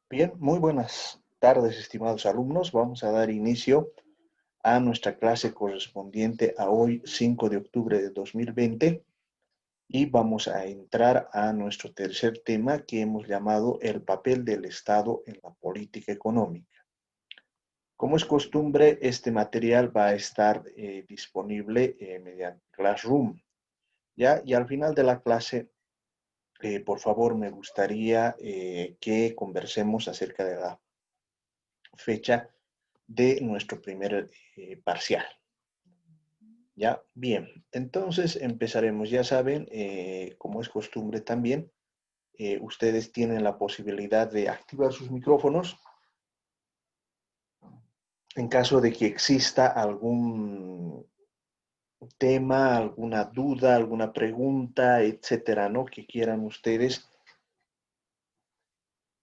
Bien, muy buenas tardes, estimados alumnos. Vamos a dar inicio a nuestra clase correspondiente a hoy, 5 de octubre de 2020, y vamos a entrar a nuestro tercer tema que hemos llamado el papel del Estado en la política económica. Como es costumbre, este material va a estar disponible mediante Classroom, ¿ya? Y al final de la clase, por favor, me gustaría que conversemos acerca de la fecha de nuestro primer parcial. ¿Ya? Bien, entonces empezaremos. Ya saben, como es costumbre también, ustedes tienen la posibilidad de activar sus micrófonos en caso de que exista algún tema, alguna duda, alguna pregunta, etcétera, ¿no? Que quieran ustedes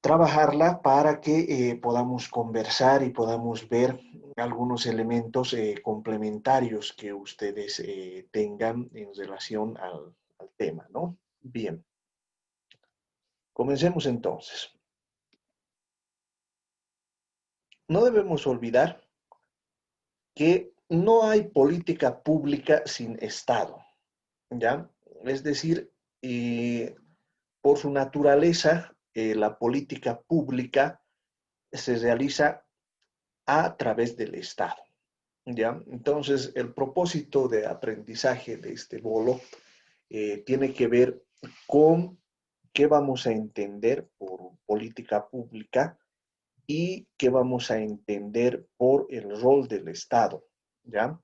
trabajarla para que podamos conversar y podamos ver algunos elementos complementarios que ustedes tengan en relación al tema, ¿no? Bien, comencemos entonces. No debemos olvidar que no hay política pública sin Estado, ¿ya? Es decir, por su naturaleza, la política pública se realiza a través del Estado. ¿Ya? Entonces, el propósito de aprendizaje de este bolo tiene que ver con qué vamos a entender por política pública y qué vamos a entender por el rol del Estado. ¿Ya?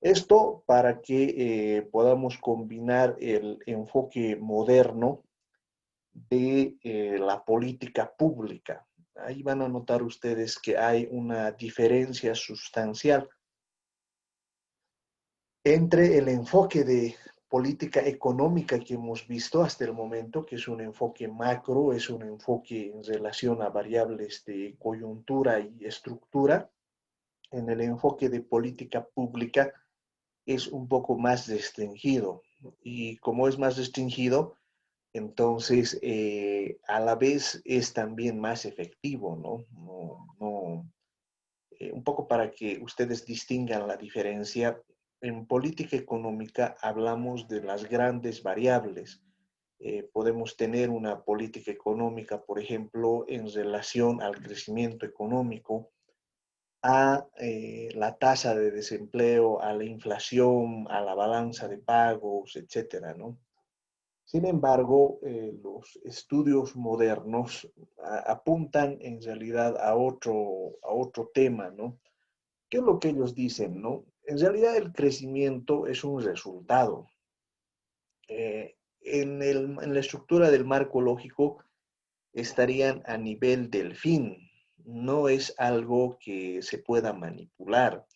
Esto para que podamos combinar el enfoque moderno de la política pública. Ahí van a notar ustedes que hay una diferencia sustancial entre el enfoque de política económica que hemos visto hasta el momento, que es un enfoque macro, es un enfoque en relación a variables de coyuntura y estructura. En el enfoque de política pública es un poco más restringido. Y como es más restringido, entonces a la vez es también más efectivo, ¿no? Un poco para que ustedes distingan la diferencia. En política económica hablamos de las grandes variables. Podemos tener una política económica, por ejemplo, en relación al crecimiento económico, a la tasa de desempleo, a la inflación, a la balanza de pagos, etcétera, ¿no? Sin embargo, los estudios modernos apuntan en realidad a otro tema, ¿no? ¿Qué es lo que ellos dicen, no? En realidad el crecimiento es un resultado. En la estructura del marco lógico estarían a nivel del fin, no es algo que se pueda manipular.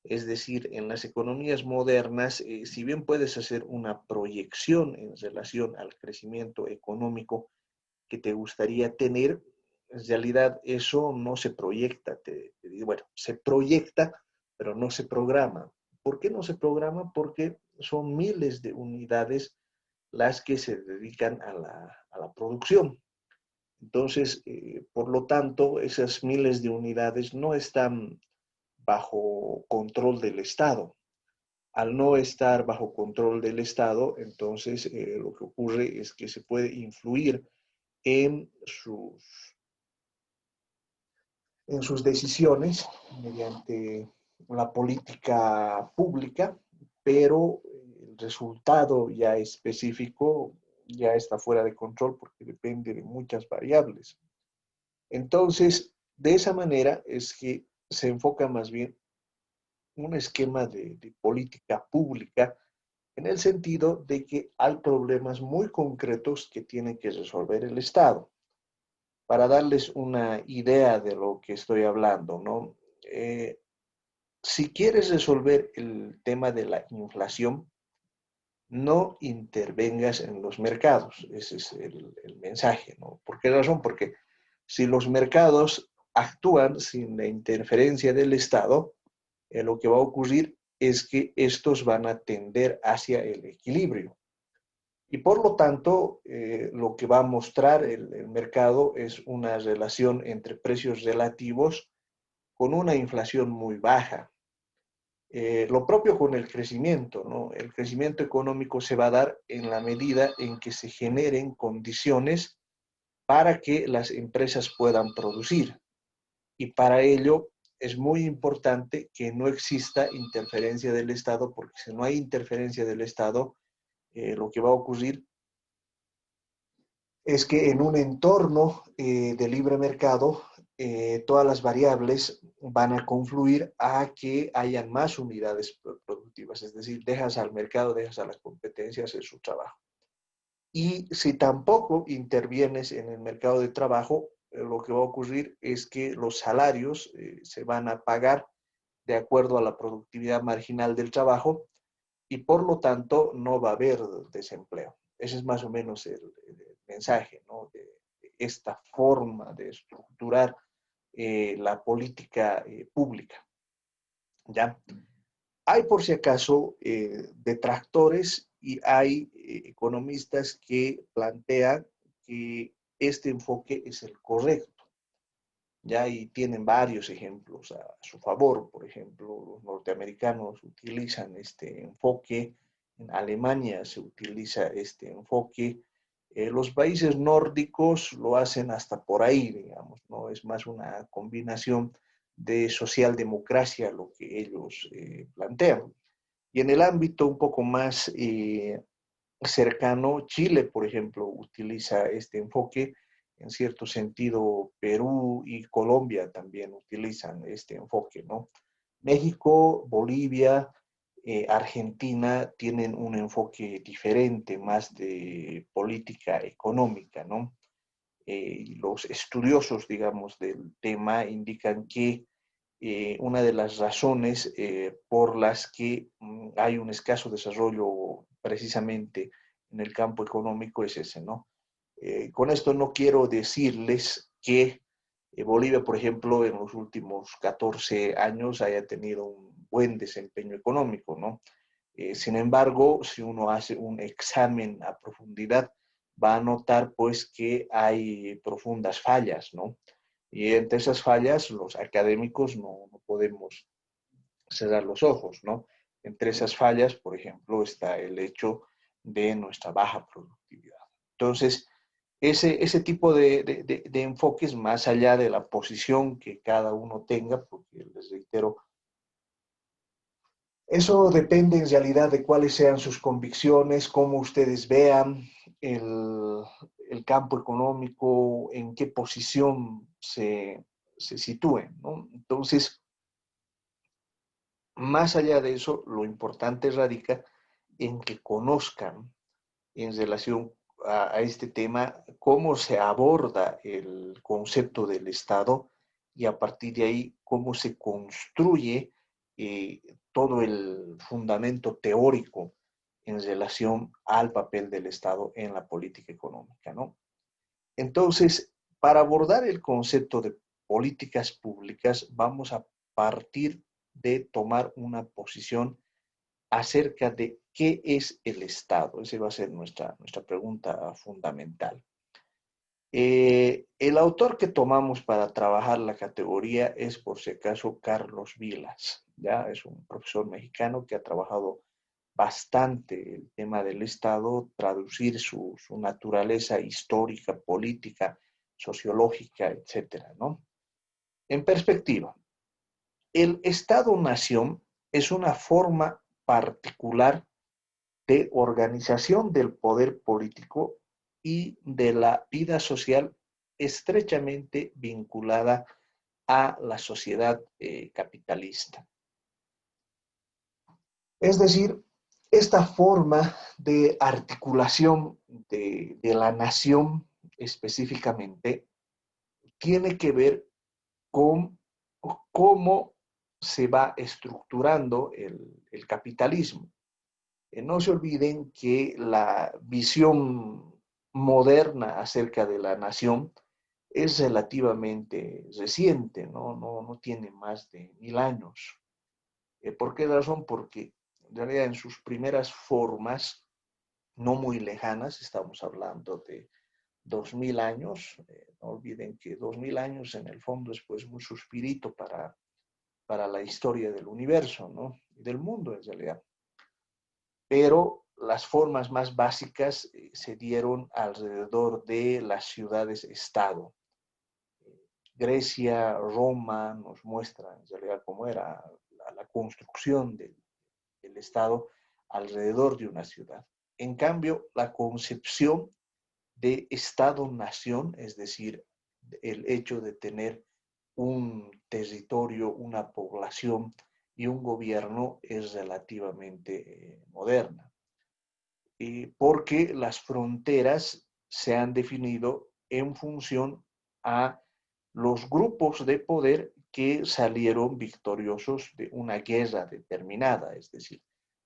Es decir, en las economías modernas, si bien puedes hacer una proyección en relación al crecimiento económico que te gustaría tener, en realidad eso no se proyecta. Te digo, bueno, se proyecta, pero no se programa. ¿Por qué no se programa? Porque son miles de unidades las que se dedican a la producción. Entonces, por lo tanto, esas miles de unidades no están bajo control del Estado. Al no estar bajo control del Estado, entonces lo que ocurre es que se puede influir en en sus decisiones mediante la política pública, pero el resultado ya específico ya está fuera de control porque depende de muchas variables. Entonces, de esa manera es que se enfoca más bien un esquema de política pública en el sentido de que hay problemas muy concretos que tiene que resolver el Estado. Para darles una idea de lo que estoy hablando, ¿no? Si quieres resolver el tema de la inflación, no intervengas en los mercados. Ese es el mensaje, ¿no? ¿Por qué razón? Porque si los mercados actúan sin la interferencia del Estado, lo que va a ocurrir es que estos van a tender hacia el equilibrio. Y por lo tanto, lo que va a mostrar el mercado es una relación entre precios relativos con una inflación muy baja. Lo propio con el crecimiento, ¿no? El crecimiento económico se va a dar en la medida en que se generen condiciones para que las empresas puedan producir. Y para ello es muy importante que no exista interferencia del Estado, porque si no hay interferencia del Estado, lo que va a ocurrir es que en un entorno de libre mercado, todas las variables van a confluir a que hayan más unidades productivas, es decir, dejas al mercado, dejas a la competencia hacer su trabajo. Y si tampoco intervienes en el mercado de trabajo, lo que va a ocurrir es que los salarios se van a pagar de acuerdo a la productividad marginal del trabajo y por lo tanto no va a haber desempleo. Ese es más o menos el mensaje, ¿no? De esta forma de estructurar la política pública. ¿Ya? Hay por si acaso detractores y hay economistas que plantean que este enfoque es el correcto. Ya y tienen varios ejemplos a su favor. Por ejemplo, los norteamericanos utilizan este enfoque, en Alemania se utiliza este enfoque, los países nórdicos lo hacen hasta por ahí, digamos, ¿no? Es más una combinación de socialdemocracia lo que ellos plantean. Y en el ámbito un poco más cercano, Chile, por ejemplo, utiliza este enfoque. En cierto sentido, Perú y Colombia también utilizan este enfoque, ¿no? México, Bolivia, Argentina tienen un enfoque diferente, más de política económica, ¿no? Los estudiosos, digamos, del tema indican que una de las razones por las que hay un escaso desarrollo precisamente en el campo económico es ese, ¿no? Con esto no quiero decirles que Bolivia, por ejemplo, en los últimos 14 años haya tenido un buen desempeño económico, ¿no? Sin embargo, si uno hace un examen a profundidad, va a notar pues que hay profundas fallas, ¿no? Y entre esas fallas, los académicos no podemos cerrar los ojos, ¿no? Entre esas fallas, por ejemplo, está el hecho de nuestra baja productividad. Entonces, ese tipo de enfoques, más allá de la posición que cada uno tenga, porque les reitero, eso depende en realidad de cuáles sean sus convicciones, cómo ustedes vean el, el campo económico, en qué posición se sitúen, ¿no? Entonces, más allá de eso, lo importante radica en que conozcan en relación a este tema cómo se aborda el concepto del Estado y a partir de ahí cómo se construye eh, todo el fundamento teórico en relación al papel del Estado en la política económica, ¿no? Entonces, para abordar el concepto de políticas públicas, vamos a partir de tomar una posición acerca de qué es el Estado. Esa va a ser nuestra pregunta fundamental. El autor que tomamos para trabajar la categoría es, por si acaso, Carlos Vilas. ¿Ya? Es un profesor mexicano que ha trabajado bastante el tema del Estado, traducir su naturaleza histórica, política, sociológica, etcétera, ¿no? En perspectiva, el Estado-nación es una forma particular de organización del poder político y de la vida social estrechamente vinculada a la sociedad capitalista. Es decir, esta forma de articulación de la nación específicamente tiene que ver con cómo se va estructurando el capitalismo. No se olviden que la visión moderna acerca de la nación es relativamente reciente, no tiene más de 1000 años. ¿Por qué razón? Porque en realidad en sus primeras formas no muy lejanas, estamos hablando de 2000 años, no olviden que 2000 años en el fondo es pues un suspirito para la historia del universo, ¿no? Y del mundo en realidad. Pero las formas más básicas se dieron alrededor de las ciudades-estado. Grecia, Roma nos muestran en realidad cómo era la construcción del Estado alrededor de una ciudad. En cambio, la concepción de Estado-nación, es decir, el hecho de tener un territorio, una población y un gobierno es relativamente moderna. Porque las fronteras se han definido en función a los grupos de poder que salieron victoriosos de una guerra determinada, es decir,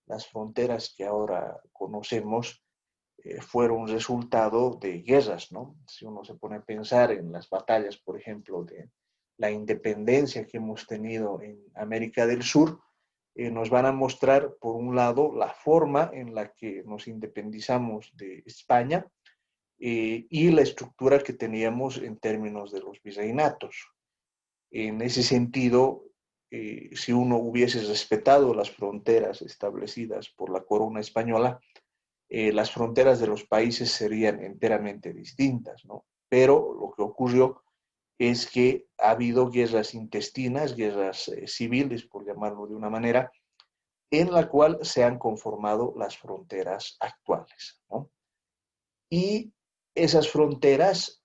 las fronteras que ahora conocemos fueron resultado de guerras, ¿no? Si uno se pone a pensar en las batallas, por ejemplo, de la independencia que hemos tenido en América del Sur, nos van a mostrar, por un lado, la forma en la que nos independizamos de España y la estructura que teníamos en términos de los virreinatos. En ese sentido, si uno hubiese respetado las fronteras establecidas por la corona española, las fronteras de los países serían enteramente distintas, ¿no? Pero lo que ocurrió es que ha habido guerras intestinas, guerras civiles, por llamarlo de una manera, en la cual se han conformado las fronteras actuales, ¿no? Y esas fronteras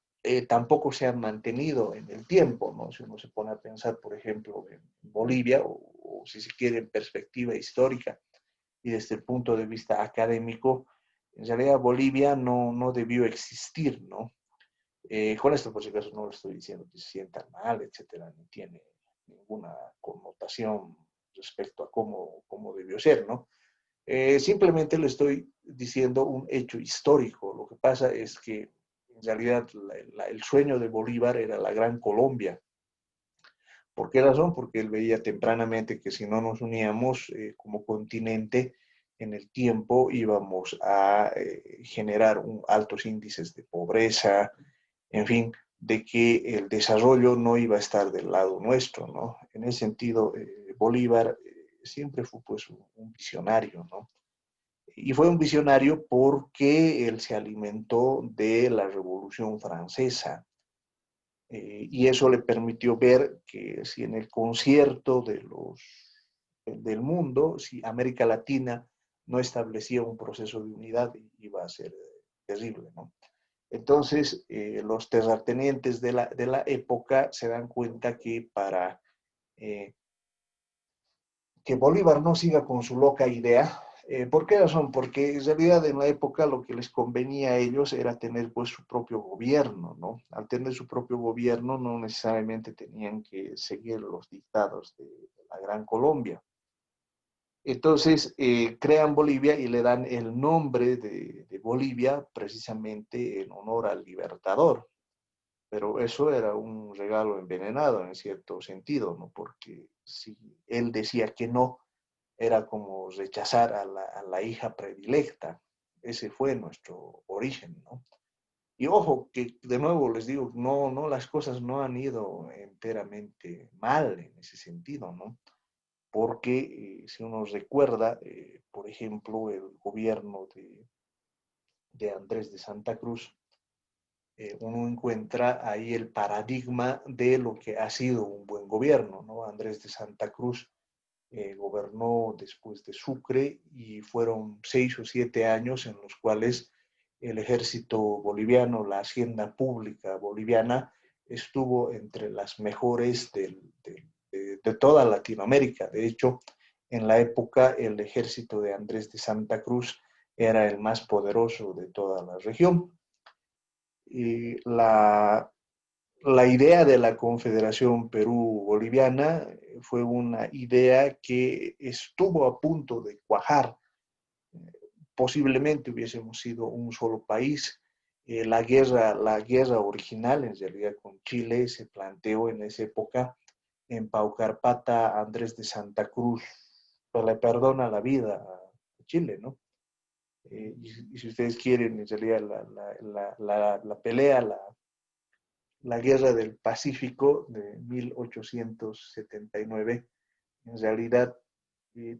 tampoco se han mantenido en el tiempo, ¿no? Si uno se pone a pensar, por ejemplo, en Bolivia, o si se quiere en perspectiva histórica y desde el punto de vista académico, en realidad Bolivia no debió existir, ¿no? Con esto, por si acaso, no lo estoy diciendo que se sientan mal, etcétera, ni tiene ninguna connotación respecto a cómo debió ser, ¿no? Simplemente le estoy diciendo un hecho histórico. Lo que pasa es que en realidad el sueño de Bolívar era la Gran Colombia. ¿Por qué razón? Porque él veía tempranamente que si no nos uníamos como continente en el tiempo íbamos a generar altos índices de pobreza, en fin, de que el desarrollo no iba a estar del lado nuestro, ¿no? En ese sentido, Bolívar siempre fue pues un visionario, ¿no? Y fue un visionario porque él se alimentó de la Revolución Francesa. Y eso le permitió ver que si en el concierto del mundo, si América Latina no establecía un proceso de unidad, iba a ser terrible, ¿no? Entonces, los terratenientes de la época se dan cuenta que para que Bolívar no siga con su loca idea. ¿Por qué razón? Porque en realidad en la época lo que les convenía a ellos era tener pues su propio gobierno, ¿no? Al tener su propio gobierno no necesariamente tenían que seguir los dictados de la Gran Colombia. Entonces crean Bolivia y le dan el nombre de Bolivia precisamente en honor al libertador. Pero eso era un regalo envenenado en cierto sentido, ¿no? Porque si él decía que no, era como rechazar a la hija predilecta. Ese fue nuestro origen, ¿no? Y ojo, que de nuevo les digo, las cosas no han ido enteramente mal en ese sentido, ¿no? Porque si uno recuerda, por ejemplo, el gobierno de Andrés de Santa Cruz, uno encuentra ahí el paradigma de lo que ha sido un buen gobierno, ¿no? Andrés de Santa Cruz gobernó después de Sucre y fueron 6 o 7 años en los cuales el ejército boliviano, la hacienda pública boliviana, estuvo entre las mejores de toda Latinoamérica. De hecho, en la época el ejército de Andrés de Santa Cruz era el más poderoso de toda la región. Y la idea de la Confederación Perú-Boliviana fue una idea que estuvo a punto de cuajar. Posiblemente hubiésemos sido un solo país. La guerra original, en realidad, con Chile se planteó en esa época. En Paucarpata, Andrés de Santa Cruz pues, le perdona la vida a Chile, ¿no? y si ustedes quieren, en realidad la pelea, la guerra del Pacífico de 1879, en realidad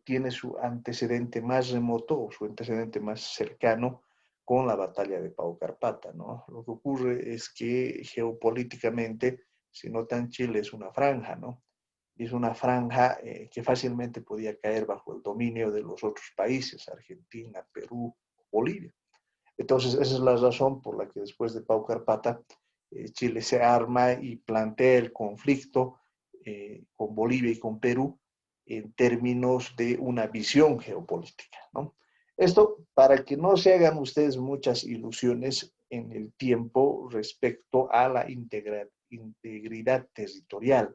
tiene su antecedente más remoto o su antecedente más cercano con la batalla de Pau Carpata, ¿no? Lo que ocurre es que geopolíticamente, si notan, Chile es una franja, ¿no? Es una franja que fácilmente podía caer bajo el dominio de los otros países, Argentina, Perú, Bolivia. Entonces, esa es la razón por la que después de Pau Carpata, Chile se arma y plantea el conflicto con Bolivia y con Perú en términos de una visión geopolítica, ¿no? Esto para que no se hagan ustedes muchas ilusiones en el tiempo respecto a la integridad territorial.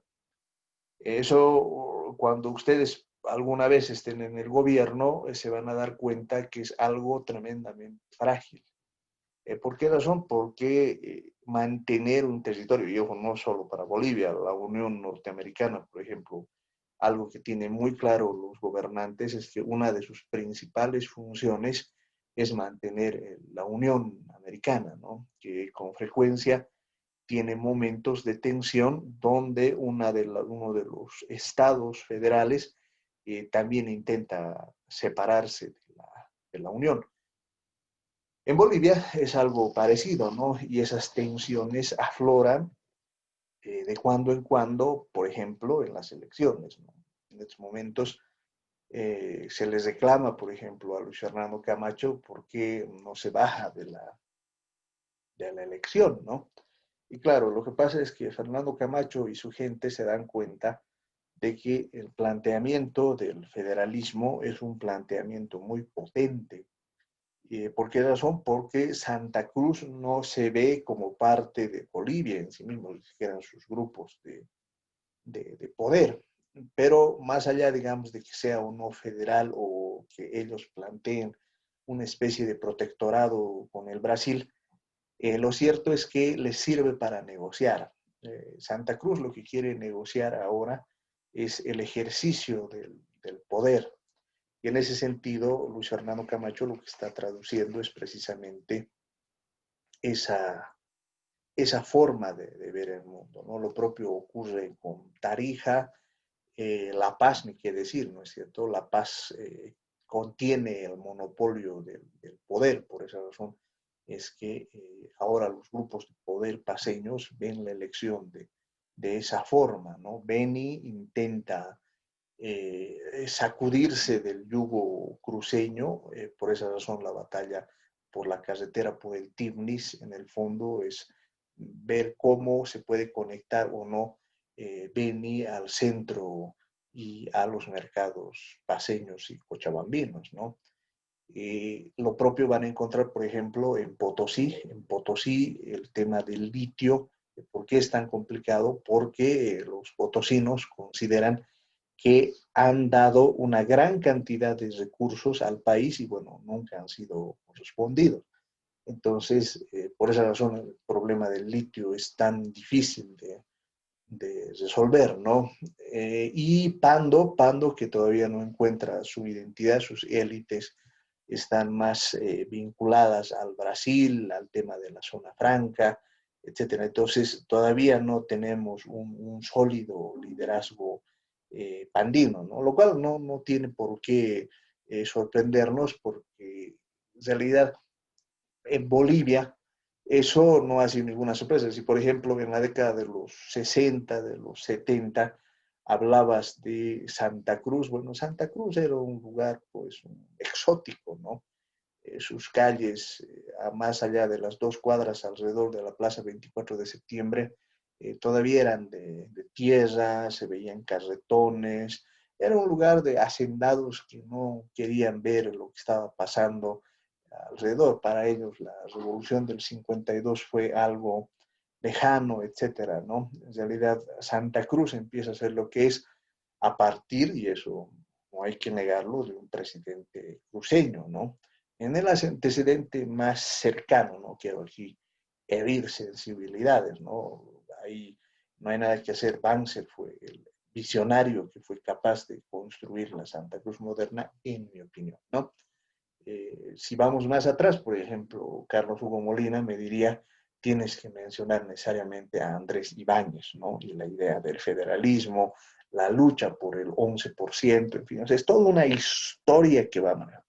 Eso, cuando ustedes alguna vez estén en el gobierno, se van a dar cuenta que es algo tremendamente frágil. ¿Por qué razón? Porque mantener un territorio, y ojo, no solo para Bolivia, la Unión Norteamericana, por ejemplo, algo que tienen muy claro los gobernantes es que una de sus principales funciones es mantener la Unión Americana, ¿no? Que con frecuencia tiene momentos de tensión donde uno de los estados federales también intenta separarse de la Unión. En Bolivia es algo parecido, ¿no? Y esas tensiones afloran de cuando en cuando, por ejemplo, en las elecciones, ¿no? En estos momentos se les reclama, por ejemplo, a Luis Fernando Camacho por qué no se baja de la elección, ¿no? Y claro, lo que pasa es que Fernando Camacho y su gente se dan cuenta de que el planteamiento del federalismo es un planteamiento muy potente. ¿Por qué razón? Porque Santa Cruz no se ve como parte de Bolivia en sí mismo, que eran sus grupos de poder. Pero más allá, digamos, de que sea o no federal o que ellos planteen una especie de protectorado con el Brasil, lo cierto es que les sirve para negociar. Santa Cruz lo que quiere negociar ahora es el ejercicio del poder. Y en ese sentido, Luis Fernando Camacho lo que está traduciendo es precisamente esa, esa forma de ver el mundo, ¿no? Lo propio ocurre con Tarija, La Paz, ni qué decir, ¿no es cierto? La Paz contiene el monopolio del poder, por esa razón es que ahora los grupos de poder paseños ven la elección de esa forma, ¿no? Beni intenta sacudirse del yugo cruceño, por esa razón la batalla por la carretera por el Tignis, en el fondo es ver cómo se puede conectar o no Beni al centro y a los mercados paseños y cochabambinos, ¿no? Lo propio van a encontrar, por ejemplo, en Potosí. En Potosí, el tema del litio, ¿por qué es tan complicado? Porque los potosinos consideran que han dado una gran cantidad de recursos al país y, bueno, nunca han sido correspondidos. Entonces, por esa razón, el problema del litio es tan difícil de resolver, ¿no? Y Pando, que todavía no encuentra su identidad, sus élites están más vinculadas al Brasil, al tema de la zona franca, etcétera. Entonces, todavía no tenemos un sólido liderazgo pandino, ¿no? Lo cual no tiene por qué sorprendernos porque en realidad en Bolivia eso no ha sido ninguna sorpresa. Si, por ejemplo, en la década de los 60, de los 70, hablabas de Santa Cruz, bueno, Santa Cruz era un lugar, pues, exótico, ¿no? Sus calles, a más allá de las 2 cuadras alrededor de la Plaza 24 de Septiembre, todavía eran de tierra, se veían carretones, era un lugar de hacendados que no querían ver lo que estaba pasando alrededor. Para ellos la revolución del 52 fue algo lejano, etcétera, ¿no? En realidad Santa Cruz empieza a ser lo que es a partir, y eso no hay que negarlo, de un presidente cruceño, ¿no? En el antecedente más cercano, no quiero aquí herir sensibilidades, ¿no? Ahí no hay nada que hacer. Banzer fue el visionario que fue capaz de construir la Santa Cruz moderna, en mi opinión, ¿no? Si vamos más atrás, por ejemplo, Carlos Hugo Molina me diría, tienes que mencionar necesariamente a Andrés Ibáñez, ¿no? Y la idea del federalismo, la lucha por el 11%, en fin, o sea, es toda una historia que va a manejar,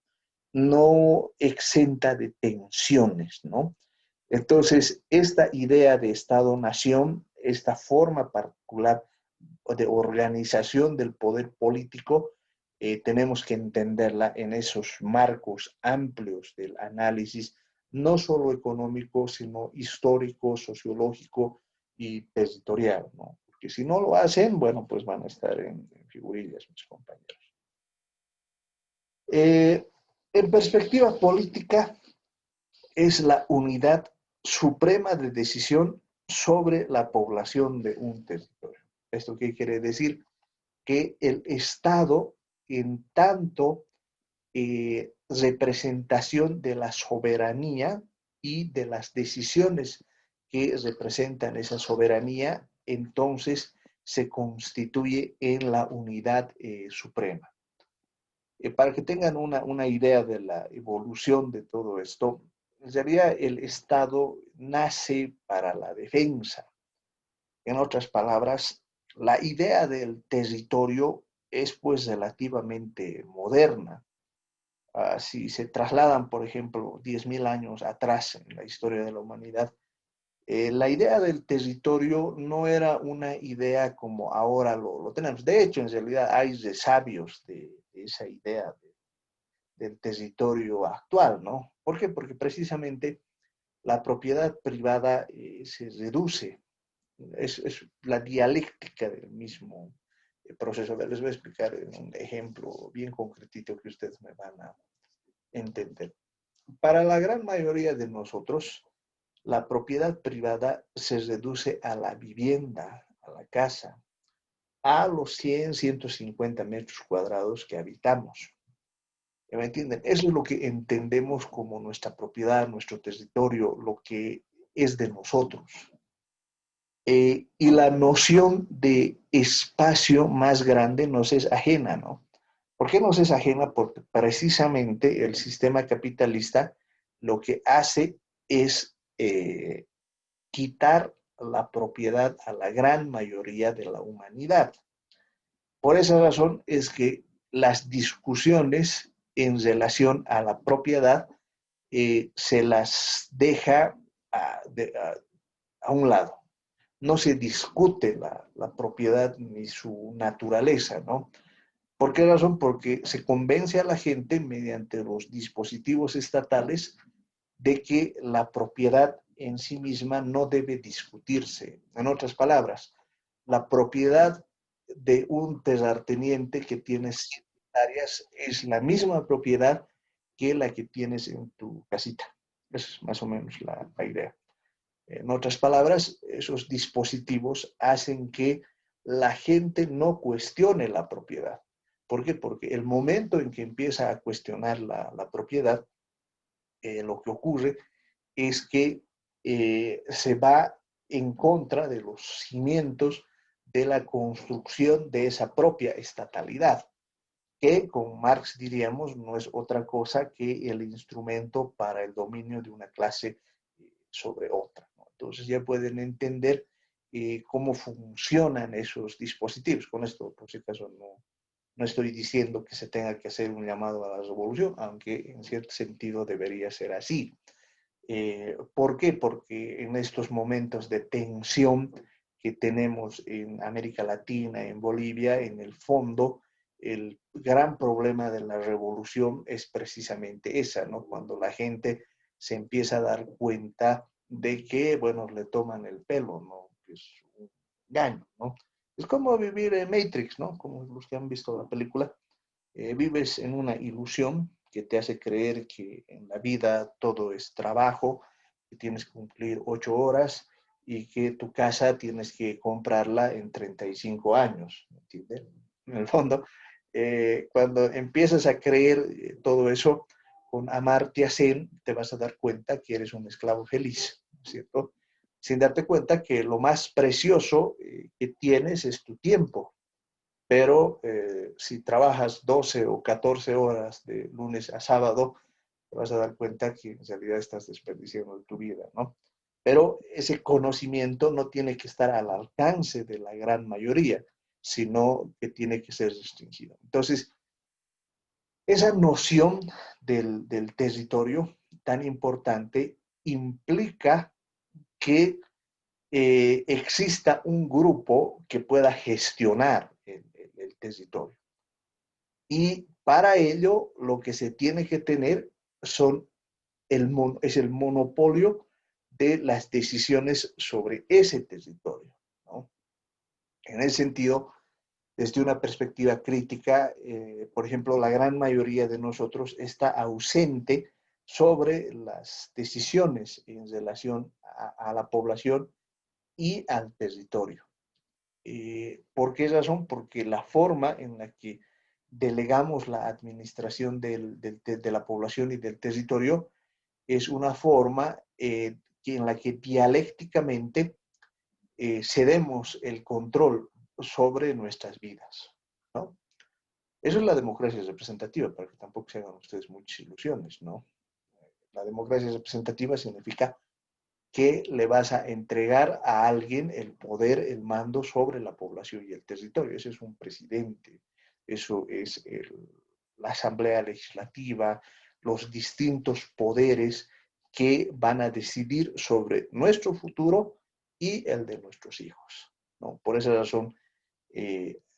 no exenta de tensiones, ¿no? Entonces, esta idea de Estado-nación, esta forma particular de organización del poder político, tenemos que entenderla en esos marcos amplios del análisis, no solo económico, sino histórico, sociológico y territorial, ¿no? Porque si no lo hacen, bueno, pues van a estar en figurillas mis compañeros. Eh, en perspectiva política, es la unidad suprema de decisión sobre la población de un territorio. ¿Esto qué quiere decir? Que el Estado, en tanto representación de la soberanía y de las decisiones que representan esa soberanía, entonces se constituye en la unidad suprema. Para que tengan una idea de la evolución de todo esto, en realidad el Estado nace para la defensa. En otras palabras, la idea del territorio es pues relativamente moderna. Si se trasladan, por ejemplo, 10.000 años atrás en la historia de la humanidad, la idea del territorio no era una idea como ahora lo tenemos. De hecho, en realidad hay resabios de esa idea del territorio actual, ¿no? ¿Por qué? Porque precisamente la propiedad privada se reduce, es la dialéctica del mismo proceso. Les voy a explicar un ejemplo bien concretito que ustedes me van a entender. Para la gran mayoría de nosotros, la propiedad privada se reduce a la vivienda, a la casa, a los 100, 150 metros cuadrados que habitamos. ¿Me entienden? Eso es lo que entendemos como nuestra propiedad, nuestro territorio, lo que es de nosotros. Y la noción de espacio más grande nos es ajena, ¿no? ¿Por qué nos es ajena? Porque precisamente el sistema capitalista lo que hace es quitar la propiedad a la gran mayoría de la humanidad. Por esa razón es que las discusiones en relación a la propiedad se las deja a un lado. No se discute la propiedad ni su naturaleza, ¿no? ¿Por qué razón? Porque se convence a la gente mediante los dispositivos estatales de que la propiedad en sí misma no debe discutirse. En otras palabras, la propiedad de un terrateniente que tiene 100 hectáreas es la misma propiedad que la que tienes en tu casita. Esa es más o menos la idea. En otras palabras, esos dispositivos hacen que la gente no cuestione la propiedad. ¿Por qué? Porque el momento en que empieza a cuestionar la propiedad, lo que ocurre es que se va en contra de los cimientos de la construcción de esa propia estatalidad, que con Marx diríamos no es otra cosa que el instrumento para el dominio de una clase sobre otra, ¿no? Entonces ya pueden entender cómo funcionan esos dispositivos. Con esto, por si acaso, no estoy diciendo que se tenga que hacer un llamado a la revolución, aunque en cierto sentido debería ser así. ¿Por qué? Porque en estos momentos de tensión que tenemos en América Latina, en Bolivia, en el fondo, el gran problema de la revolución es precisamente esa, ¿no? Cuando la gente se empieza a dar cuenta de que, bueno, le toman el pelo, ¿no? Es un engaño, ¿no? Es como vivir en Matrix, ¿no? Como los que han visto la película. Vives en una ilusión que te hace creer que en la vida todo es trabajo, que tienes que cumplir 8 horas y que tu casa tienes que comprarla en 35 años, ¿entiendes? En el fondo, cuando empiezas a creer todo eso, con Amartya Sen te vas a dar cuenta que eres un esclavo feliz, ¿cierto? Sin darte cuenta que lo más precioso que tienes es tu tiempo, pero si trabajas 12 o 14 horas de lunes a sábado, te vas a dar cuenta que en realidad estás desperdiciando tu vida, ¿no? Pero ese conocimiento no tiene que estar al alcance de la gran mayoría, sino que tiene que ser restringido. Entonces, esa noción del territorio tan importante implica que exista un grupo que pueda gestionar el territorio. Y para ello lo que se tiene que tener son es el monopolio de las decisiones sobre ese territorio, ¿no? En ese sentido, desde una perspectiva crítica, por ejemplo, la gran mayoría de nosotros está ausente sobre las decisiones en relación a la población y al territorio. ¿Por qué razón? Porque la forma en la que delegamos la administración de la población y del territorio es una forma en la que dialécticamente cedemos el control sobre nuestras vidas, ¿no? Eso es la democracia representativa, para que tampoco se hagan ustedes muchas ilusiones, ¿no? La democracia representativa significa que le vas a entregar a alguien el poder, el mando sobre la población y el territorio. Ese es un presidente, eso es la asamblea legislativa, los distintos poderes que van a decidir sobre nuestro futuro y el de nuestros hijos, ¿no? Por esa razón,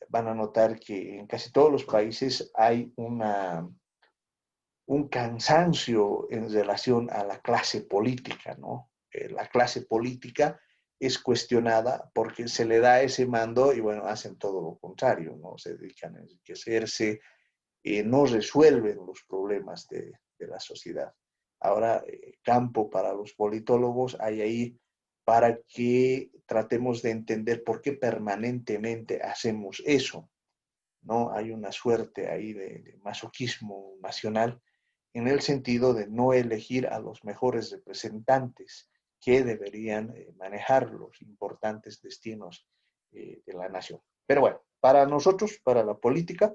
van a notar que en casi todos los países hay un cansancio en relación a la clase política, ¿no? La clase política es cuestionada porque se le da ese mando y bueno, hacen todo lo contrario, ¿no? Se dedican a enriquecerse, no resuelven los problemas de la sociedad. Ahora, campo para los politólogos hay ahí para que tratemos de entender por qué permanentemente hacemos eso, ¿no? Hay una suerte ahí de masoquismo nacional en el sentido de no elegir a los mejores representantes que deberían manejar los importantes destinos de la nación. Pero bueno, para nosotros, para la política,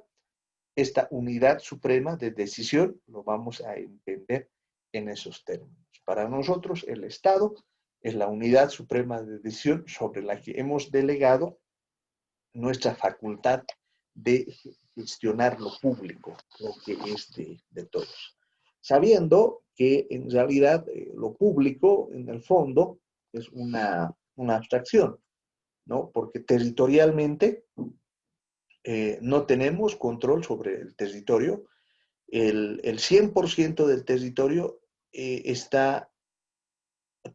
esta unidad suprema de decisión lo vamos a entender en esos términos. Para nosotros, el Estado es la unidad suprema de decisión sobre la que hemos delegado nuestra facultad de gestionar lo público, lo que es de todos. Sabiendo que en realidad lo público, en el fondo, es una abstracción, ¿no? Porque territorialmente no tenemos control sobre el territorio. El 100% del territorio está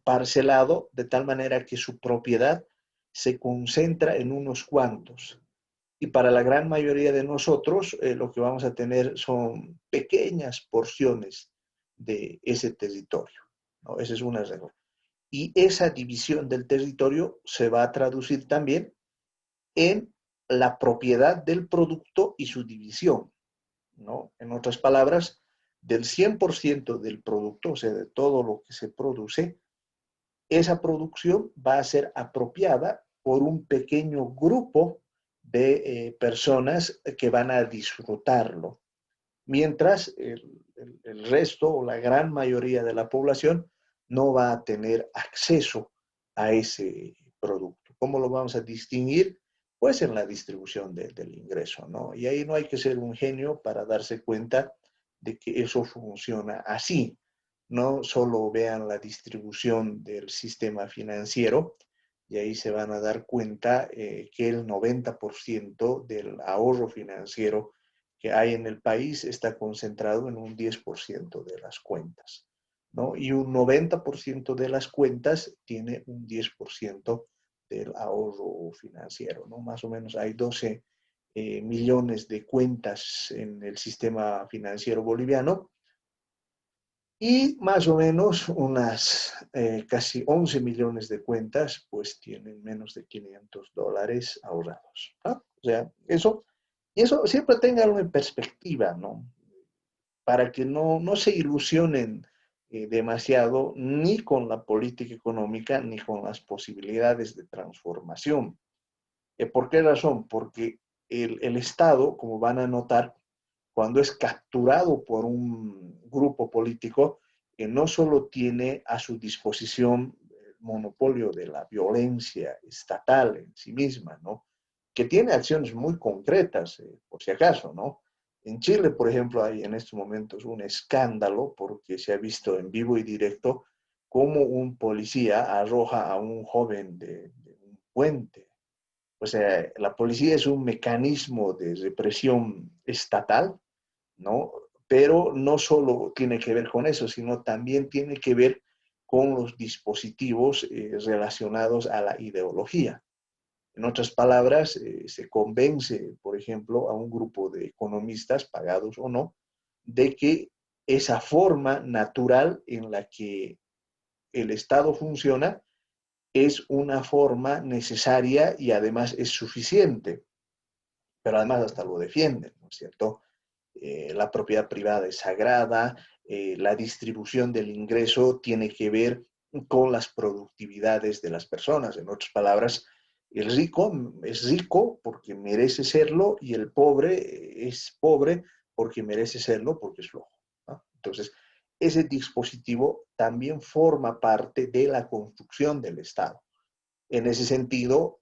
parcelado de tal manera que su propiedad se concentra en unos cuantos. Y para la gran mayoría de nosotros, lo que vamos a tener son pequeñas porciones de ese territorio, ¿no? Esa es una regla. Y esa división del territorio se va a traducir también en la propiedad del producto y su división, ¿no? En otras palabras, del 100% del producto, o sea, de todo lo que se produce, esa producción va a ser apropiada por un pequeño grupo de personas que van a disfrutarlo, mientras el resto o la gran mayoría de la población no va a tener acceso a ese producto. ¿Cómo lo vamos a distinguir? Pues en la distribución del ingreso, ¿no? Y ahí no hay que ser un genio para darse cuenta de que eso funciona así. No solo vean la distribución del sistema financiero, y ahí se van a dar cuenta que el 90% del ahorro financiero que hay en el país está concentrado en un 10% de las cuentas, ¿no? Y un 90% de las cuentas tiene un 10% del ahorro financiero, ¿no? Más o menos hay 12 millones de cuentas en el sistema financiero boliviano y más o menos unas casi 11 millones de cuentas pues tienen menos de $500 ahorrados, ¿no? O sea, y eso siempre tenganlo en perspectiva, ¿no? Para que no se ilusionen demasiado ni con la política económica ni con las posibilidades de transformación. ¿Por qué razón? Porque el Estado, como van a notar, cuando es capturado por un grupo político que no solo tiene a su disposición el monopolio de la violencia estatal en sí misma, ¿no? Que tiene acciones muy concretas, por si acaso, ¿no? En Chile, por ejemplo, hay en estos momentos un escándalo porque se ha visto en vivo y directo cómo un policía arroja a un joven de un puente. O sea, la policía es un mecanismo de represión estatal, ¿no? Pero no solo tiene que ver con eso, sino también tiene que ver con los dispositivos relacionados a la ideología. En otras palabras, se convence, por ejemplo, a un grupo de economistas, pagados o no, de que esa forma natural en la que el Estado funciona es una forma necesaria y además es suficiente, pero además hasta lo defienden, ¿no es cierto? La propiedad privada es sagrada, la distribución del ingreso tiene que ver con las productividades de las personas. En otras palabras, el rico es rico porque merece serlo y el pobre es pobre porque merece serlo porque es flojo, ¿no? Entonces, ese dispositivo también forma parte de la construcción del Estado. En ese sentido,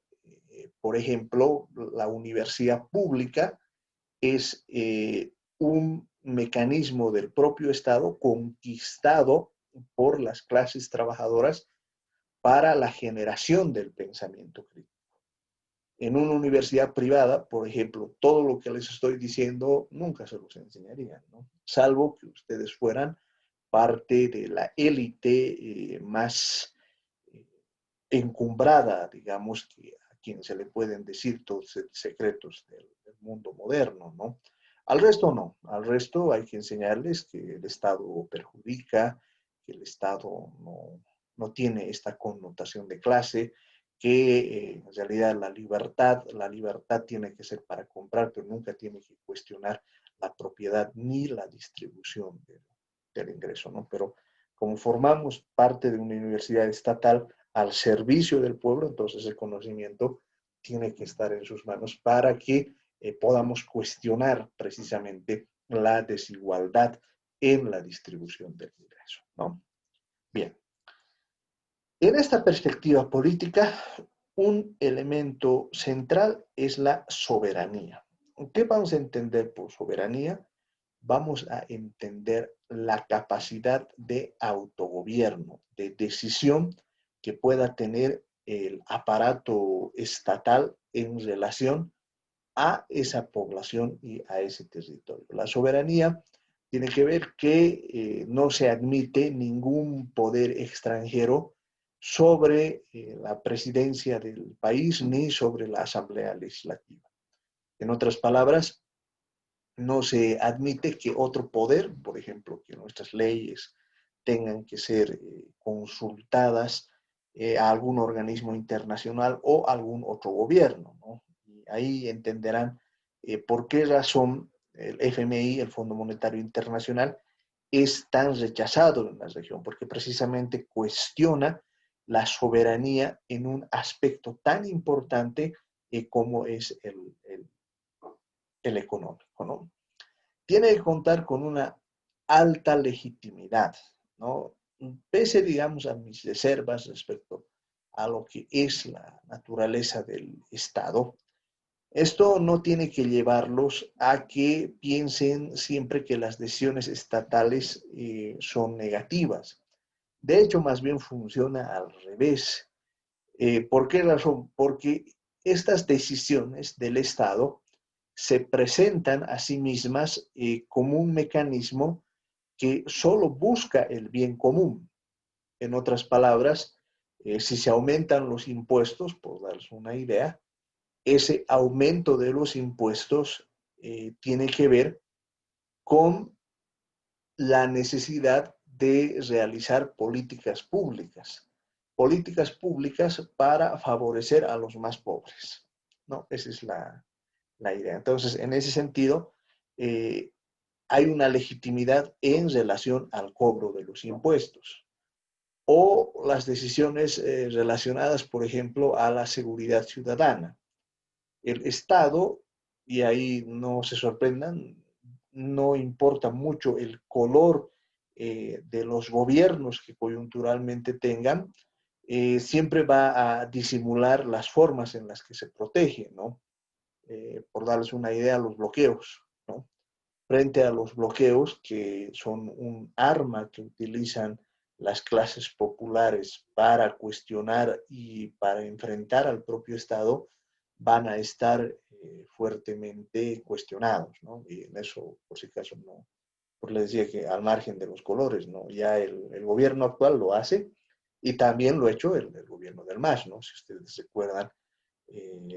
por ejemplo, la universidad pública es un mecanismo del propio Estado conquistado por las clases trabajadoras para la generación del pensamiento crítico. En una universidad privada, por ejemplo, todo lo que les estoy diciendo nunca se los enseñarían, ¿no? Salvo que ustedes fueran parte de la élite más eh, encumbrada, digamos, que a quien se le pueden decir todos los secretos del mundo moderno, ¿no? Al resto no, al resto hay que enseñarles que el Estado perjudica, que el Estado no tiene esta connotación de clase, que en realidad la libertad tiene que ser para comprar, pero nunca tiene que cuestionar la propiedad ni la distribución del ingreso, ¿no? Pero como formamos parte de una universidad estatal al servicio del pueblo, entonces el conocimiento tiene que estar en sus manos para que podamos cuestionar precisamente la desigualdad en la distribución del ingreso, ¿no? Bien, en esta perspectiva política, un elemento central es la soberanía. ¿Qué vamos a entender por soberanía? Vamos a entender la capacidad de autogobierno, de decisión que pueda tener el aparato estatal en relación a esa población y a ese territorio. La soberanía tiene que ver que no se admite ningún poder extranjero sobre la presidencia del país ni sobre la asamblea legislativa. En otras palabras, no se admite que otro poder, por ejemplo, que nuestras leyes tengan que ser consultadas a algún organismo internacional o algún otro gobierno, ¿no? Y ahí entenderán por qué razón el FMI, el Fondo Monetario Internacional, es tan rechazado en la región, porque precisamente cuestiona la soberanía en un aspecto tan importante como es el económico, ¿no? Tiene que contar con una alta legitimidad, ¿no? Pese, digamos, a mis reservas respecto a lo que es la naturaleza del Estado, esto no tiene que llevarlos a que piensen siempre que las decisiones estatales son negativas. De hecho, más bien funciona al revés. ¿Por qué razón? Porque estas decisiones del Estado se presentan a sí mismas como un mecanismo que solo busca el bien común. En otras palabras, si se aumentan los impuestos, por darles una idea, ese aumento de los impuestos tiene que ver con la necesidad de realizar políticas públicas para favorecer a los más pobres, ¿no? Esa es la idea. Entonces, en ese sentido, eh, hay una legitimidad en relación al cobro de los impuestos o las decisiones relacionadas, por ejemplo, a la seguridad ciudadana. El Estado, y ahí no se sorprendan, no importa mucho el color de los gobiernos que coyunturalmente tengan, siempre va a disimular las formas en las que se protege, ¿no? Por darles una idea, los bloqueos, ¿no? Frente a los bloqueos, que son un arma que utilizan las clases populares para cuestionar y para enfrentar al propio Estado, van a estar fuertemente cuestionados, ¿no? Y en eso, por si acaso, no, pues les decía que al margen de los colores, ¿no? Ya el gobierno actual lo hace y también lo ha hecho el gobierno del MAS, ¿no? Si ustedes recuerdan,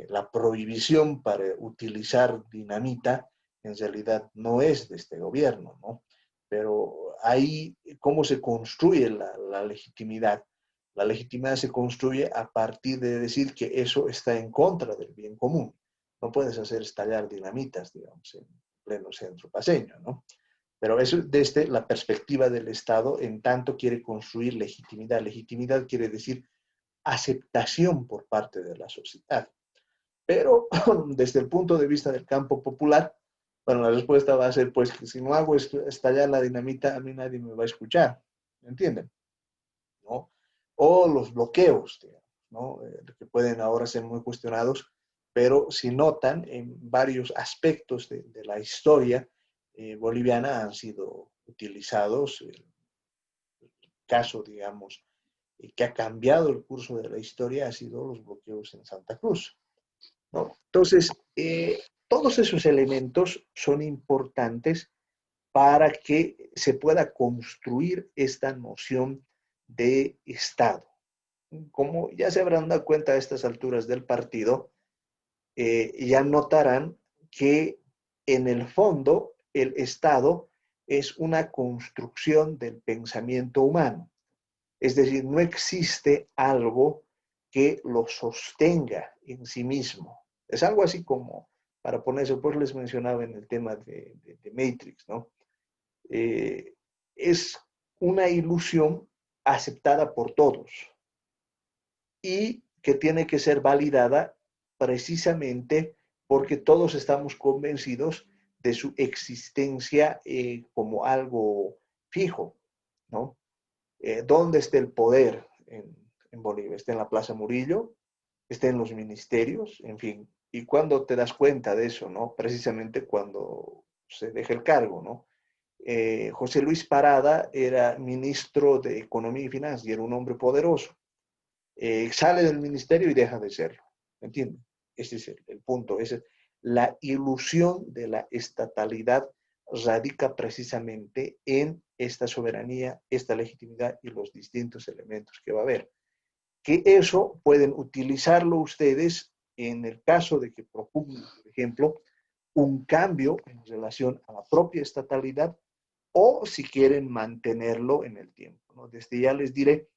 la prohibición para utilizar dinamita en realidad no es de este gobierno, ¿no? Pero ahí, ¿cómo se construye la legitimidad? La legitimidad se construye a partir de decir que eso está en contra del bien común. No puedes hacer estallar dinamitas, digamos, en pleno centro paseño, ¿no? Pero eso desde la perspectiva del Estado, en tanto quiere construir legitimidad. Legitimidad quiere decir aceptación por parte de la sociedad. Pero desde el punto de vista del campo popular, bueno, la respuesta va a ser, pues, que si no hago estallar la dinamita, a mí nadie me va a escuchar, ¿me entienden? ¿No? O los bloqueos, digamos, ¿no? Que pueden ahora ser muy cuestionados, pero si notan, en varios aspectos de la historia boliviana han sido utilizados. El caso, digamos, que ha cambiado el curso de la historia ha sido los bloqueos en Santa Cruz, ¿no? Entonces, todos esos elementos son importantes para que se pueda construir esta noción de Estado. Como ya se habrán dado cuenta a estas alturas del partido, ya notarán que en el fondo el Estado es una construcción del pensamiento humano. Es decir, no existe algo que lo sostenga en sí mismo. Es algo así como, para ponerse, pues les mencionaba en el tema de Matrix, ¿no? Es una ilusión aceptada por todos y que tiene que ser validada precisamente porque todos estamos convencidos de su existencia como algo fijo, ¿no? ¿Dónde está el poder en Bolivia? ¿Está en la Plaza Murillo? ¿Está en los ministerios? En fin. ¿Y cuándo te das cuenta de eso, no? Precisamente cuando se deja el cargo, ¿no? José Luis Parada era ministro de Economía y Finanzas y era un hombre poderoso. Sale del ministerio y deja de serlo. ¿Me entienden? Ese es el punto. Es la ilusión de la estatalidad radica precisamente en esta soberanía, esta legitimidad y los distintos elementos que va a haber. Que eso pueden utilizarlo ustedes en el caso de que propugnen, por ejemplo, un cambio en relación a la propia estatalidad o si quieren mantenerlo en el tiempo, ¿no? Desde ya les diré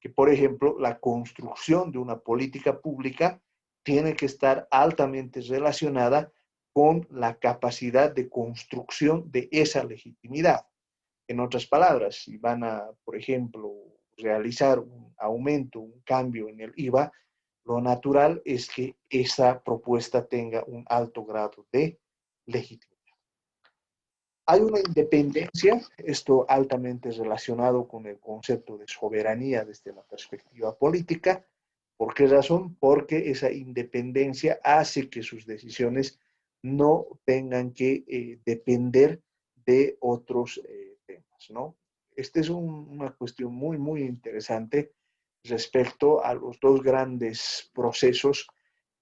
que, por ejemplo, la construcción de una política pública tiene que estar altamente relacionada con la capacidad de construcción de esa legitimidad. En otras palabras, si van a, por ejemplo, realizar un aumento, un cambio en el IVA, lo natural es que esa propuesta tenga un alto grado de legitimidad. Hay una independencia, esto altamente relacionado con el concepto de soberanía desde la perspectiva política. ¿Por qué razón? Porque esa independencia hace que sus decisiones no tengan que depender de otros temas, ¿no? Esta es una cuestión muy, muy interesante respecto a los dos grandes procesos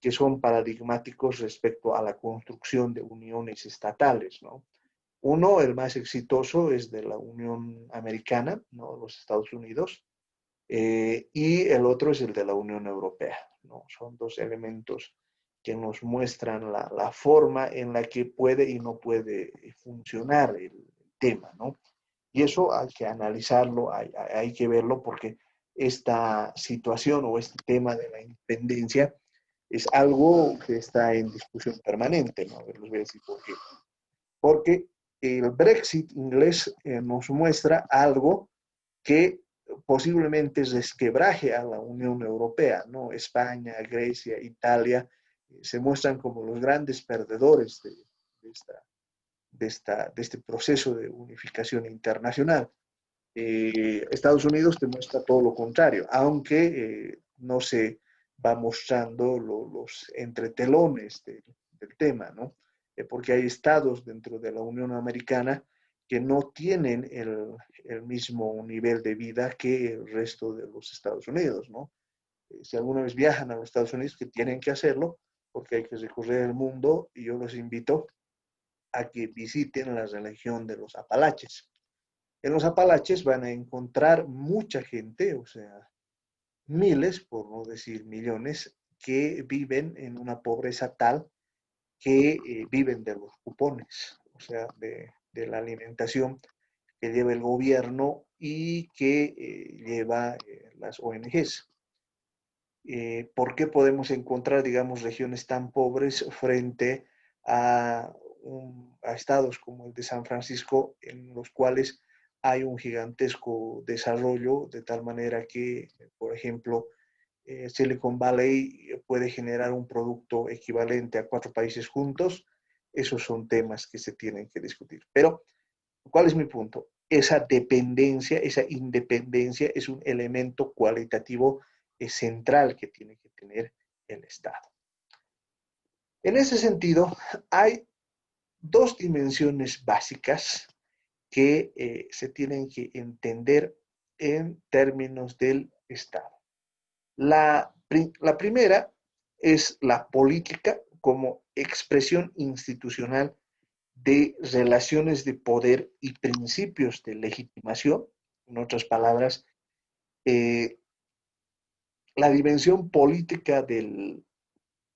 que son paradigmáticos respecto a la construcción de uniones estatales, ¿no? Uno, el más exitoso, es de la Unión Americana, ¿no? Los Estados Unidos, y el otro es el de la Unión Europea, ¿no? Son dos elementos que nos muestran la forma en la que puede y no puede funcionar el tema, ¿no? Y eso hay que analizarlo, hay que verlo porque esta situación o este tema de la independencia es algo que está en discusión permanente, ¿no? Les voy a decir por qué. Porque el Brexit inglés nos muestra algo que posiblemente resquebraje a la Unión Europea, ¿no? España, Grecia, Italia se muestran como los grandes perdedores de este proceso de unificación internacional. Estados Unidos te muestra todo lo contrario, aunque no se va mostrando los entretelones del tema, ¿no? Porque hay estados dentro de la Unión Americana que no tienen el mismo nivel de vida que el resto de los Estados Unidos, ¿no? Si alguna vez viajan a los Estados Unidos, que tienen que hacerlo, porque hay que recorrer el mundo, y yo los invito a que visiten la región de los Apalaches. En los Apalaches van a encontrar mucha gente, o sea, miles, por no decir millones, que viven en una pobreza tal que viven de los cupones, o sea, de la alimentación que lleva el gobierno y que lleva las ONGs. ¿Por qué podemos encontrar, digamos, regiones tan pobres frente a, a estados como el de San Francisco, en los cuales hay un gigantesco desarrollo, de tal manera que, por ejemplo, Silicon Valley puede generar un producto equivalente a 4 países juntos? Esos son temas que se tienen que discutir. Pero, ¿cuál es mi punto? Esa dependencia, esa independencia es un elemento cualitativo central que tiene que tener el Estado. En ese sentido, hay dos dimensiones básicas que se tienen que entender en términos del Estado. La primera es la política como expresión institucional de relaciones de poder y principios de legitimación. En otras palabras, eh, la dimensión política del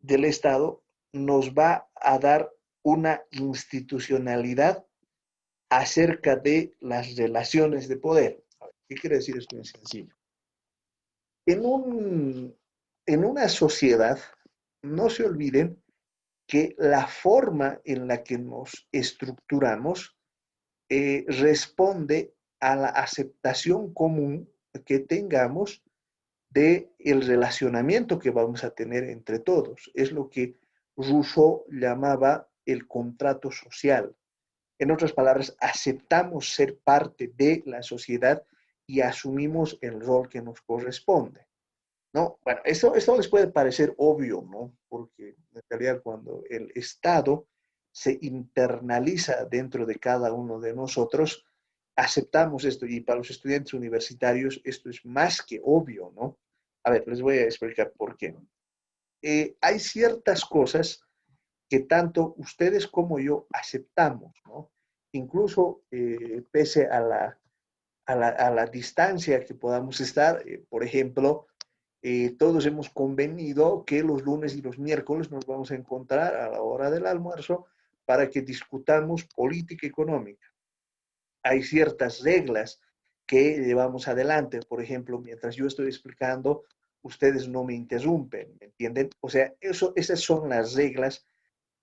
Estado nos va a dar una institucionalidad acerca de las relaciones de poder. ¿Qué quiere decir esto en sencillo? En, un, en una sociedad, no se olviden que la forma en la que nos estructuramos responde a la aceptación común que tengamos de el relacionamiento que vamos a tener entre todos. Es lo que Rousseau llamaba el contrato social. En otras palabras, aceptamos ser parte de la sociedad y asumimos el rol que nos corresponde, ¿no? Bueno, esto les puede parecer obvio, ¿no? Porque en realidad cuando el Estado se internaliza dentro de cada uno de nosotros, aceptamos esto, y para los estudiantes universitarios esto es más que obvio, ¿no? A ver, les voy a explicar por qué. Hay ciertas cosas que tanto ustedes como yo aceptamos, ¿no? Incluso pese a la distancia que podamos estar, por ejemplo, todos hemos convenido que los lunes y los miércoles nos vamos a encontrar a la hora del almuerzo para que discutamos política económica. Hay ciertas reglas que llevamos adelante. Por ejemplo, mientras yo estoy explicando, ustedes no me interrumpen, ¿me entienden? O sea, esas son las reglas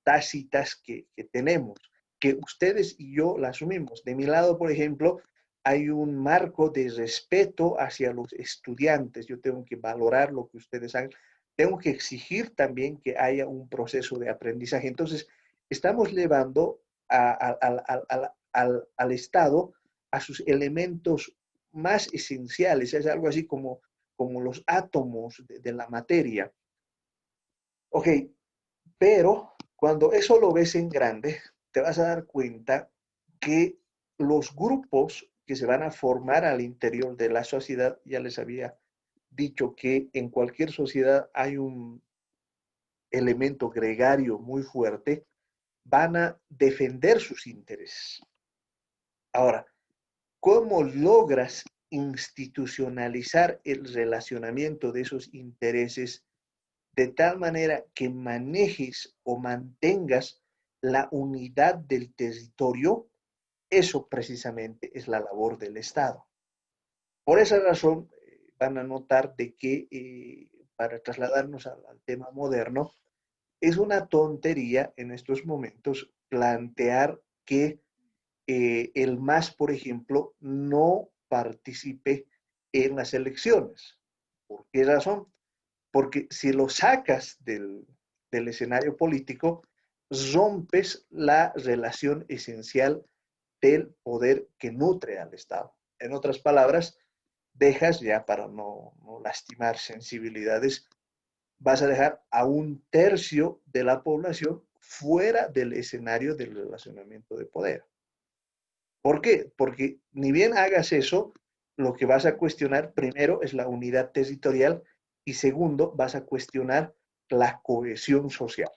tácitas que tenemos, que ustedes y yo las asumimos. De mi lado, por ejemplo, hay un marco de respeto hacia los estudiantes. Yo tengo que valorar lo que ustedes hagan. Tengo que exigir también que haya un proceso de aprendizaje. Entonces, estamos llevando al Estado a sus elementos más esenciales. Es algo así como los átomos de la materia. Ok, pero cuando eso lo ves en grande, te vas a dar cuenta que los grupos que se van a formar al interior de la sociedad, ya les había dicho que en cualquier sociedad hay un elemento gregario muy fuerte, van a defender sus intereses. Ahora, ¿cómo logras institucionalizar el relacionamiento de esos intereses de tal manera que manejes o mantengas la unidad del territorio? Eso precisamente es la labor del Estado. Por esa razón, van a notar de que para trasladarnos al tema moderno, es una tontería en estos momentos plantear que el MAS, por ejemplo, no participe en las elecciones. ¿Por qué razón? Porque si lo sacas del escenario político, rompes la relación esencial del poder que nutre al Estado. En otras palabras, dejas ya para no lastimar sensibilidades, vas a dejar a un tercio de la población fuera del escenario del relacionamiento de poder. ¿Por qué? Porque ni bien hagas eso, lo que vas a cuestionar primero es la unidad territorial y segundo, vas a cuestionar la cohesión social.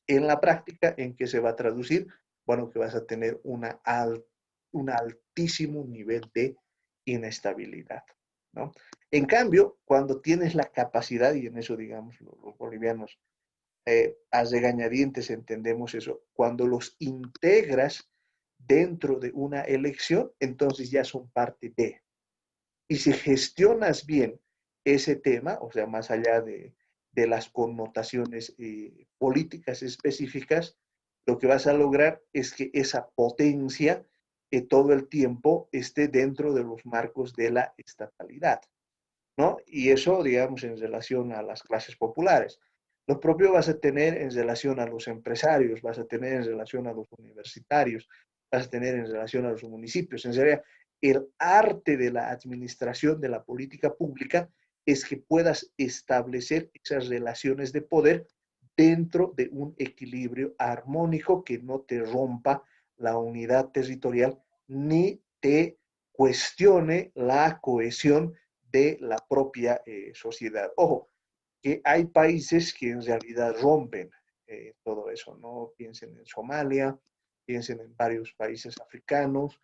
En la práctica, ¿en qué se va a traducir? Bueno, que vas a tener un altísimo nivel de inestabilidad, ¿no? En cambio, cuando tienes la capacidad, y en eso, digamos, los bolivianos a regañadientes entendemos eso, cuando los integras dentro de una elección, entonces ya son parte de. Y si gestionas bien ese tema, o sea, más allá de las connotaciones políticas específicas, lo que vas a lograr es que esa potencia todo el tiempo esté dentro de los marcos de la estatalidad, ¿no? Y eso, digamos, en relación a las clases populares. Lo propio vas a tener en relación a los empresarios, vas a tener en relación a los universitarios, vas a tener en relación a los municipios. En serio, el arte de la administración de la política pública es que puedas establecer esas relaciones de poder dentro de un equilibrio armónico que no te rompa la unidad territorial ni te cuestione la cohesión de la propia sociedad. Ojo, que hay países que en realidad rompen todo eso, ¿no? Piensen en Somalia, piensen en varios países africanos,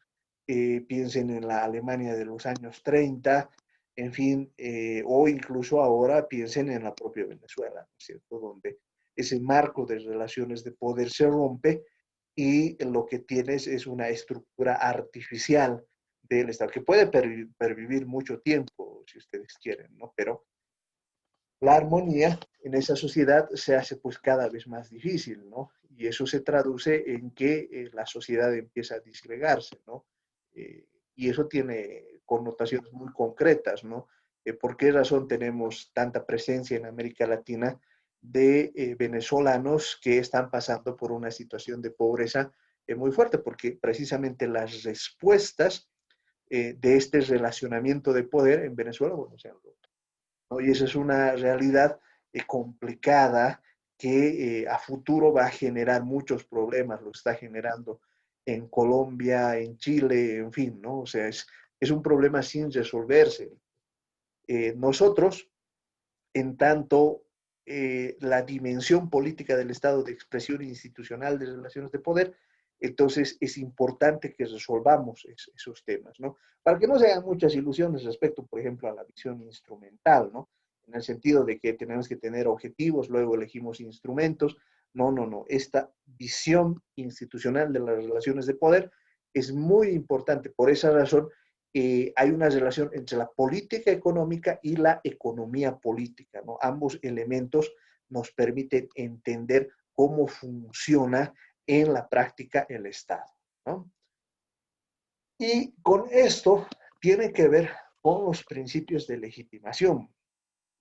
piensen en la Alemania de los años 30, en fin, o incluso ahora piensen en la propia Venezuela, ¿no es cierto? Donde ese marco de relaciones de poder se rompe y lo que tienes es una estructura artificial del Estado, que puede pervivir mucho tiempo, si ustedes quieren, ¿no? Pero la armonía en esa sociedad se hace pues cada vez más difícil, ¿no? Y eso se traduce en que la sociedad empieza a disgregarse, ¿no? Y eso tiene connotaciones muy concretas, ¿no? ¿Por qué razón tenemos tanta presencia en América Latina de venezolanos que están pasando por una situación de pobreza muy fuerte? Porque precisamente las respuestas de este relacionamiento de poder en Venezuela, bueno, se han roto, ¿no? Y esa es una realidad complicada que a futuro va a generar muchos problemas, lo está generando en Colombia, en Chile, en fin, ¿no? O sea, es un problema sin resolverse. Nosotros, en tanto la dimensión política del Estado de expresión institucional de relaciones de poder, entonces es importante que resolvamos esos temas, ¿no? Para que no se hagan muchas ilusiones respecto, por ejemplo, a la visión instrumental, ¿no? En el sentido de que tenemos que tener objetivos, luego elegimos instrumentos. No, no, no. Esta visión institucional de las relaciones de poder es muy importante. Por esa razón, hay una relación entre la política económica y la economía política, ¿no? Ambos elementos nos permiten entender cómo funciona en la práctica el Estado, ¿no? Y con esto tiene que ver con los principios de legitimación.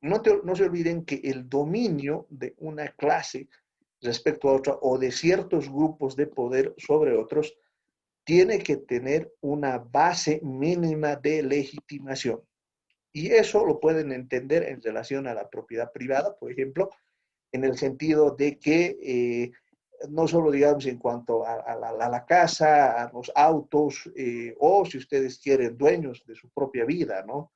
No se olviden que el dominio de una clase respecto a otra o de ciertos grupos de poder sobre otros tiene que tener una base mínima de legitimación. Y eso lo pueden entender en relación a la propiedad privada, por ejemplo, en el sentido de que no solo digamos en cuanto a la casa, a los autos, o si ustedes quieren, dueños de su propia vida, ¿no?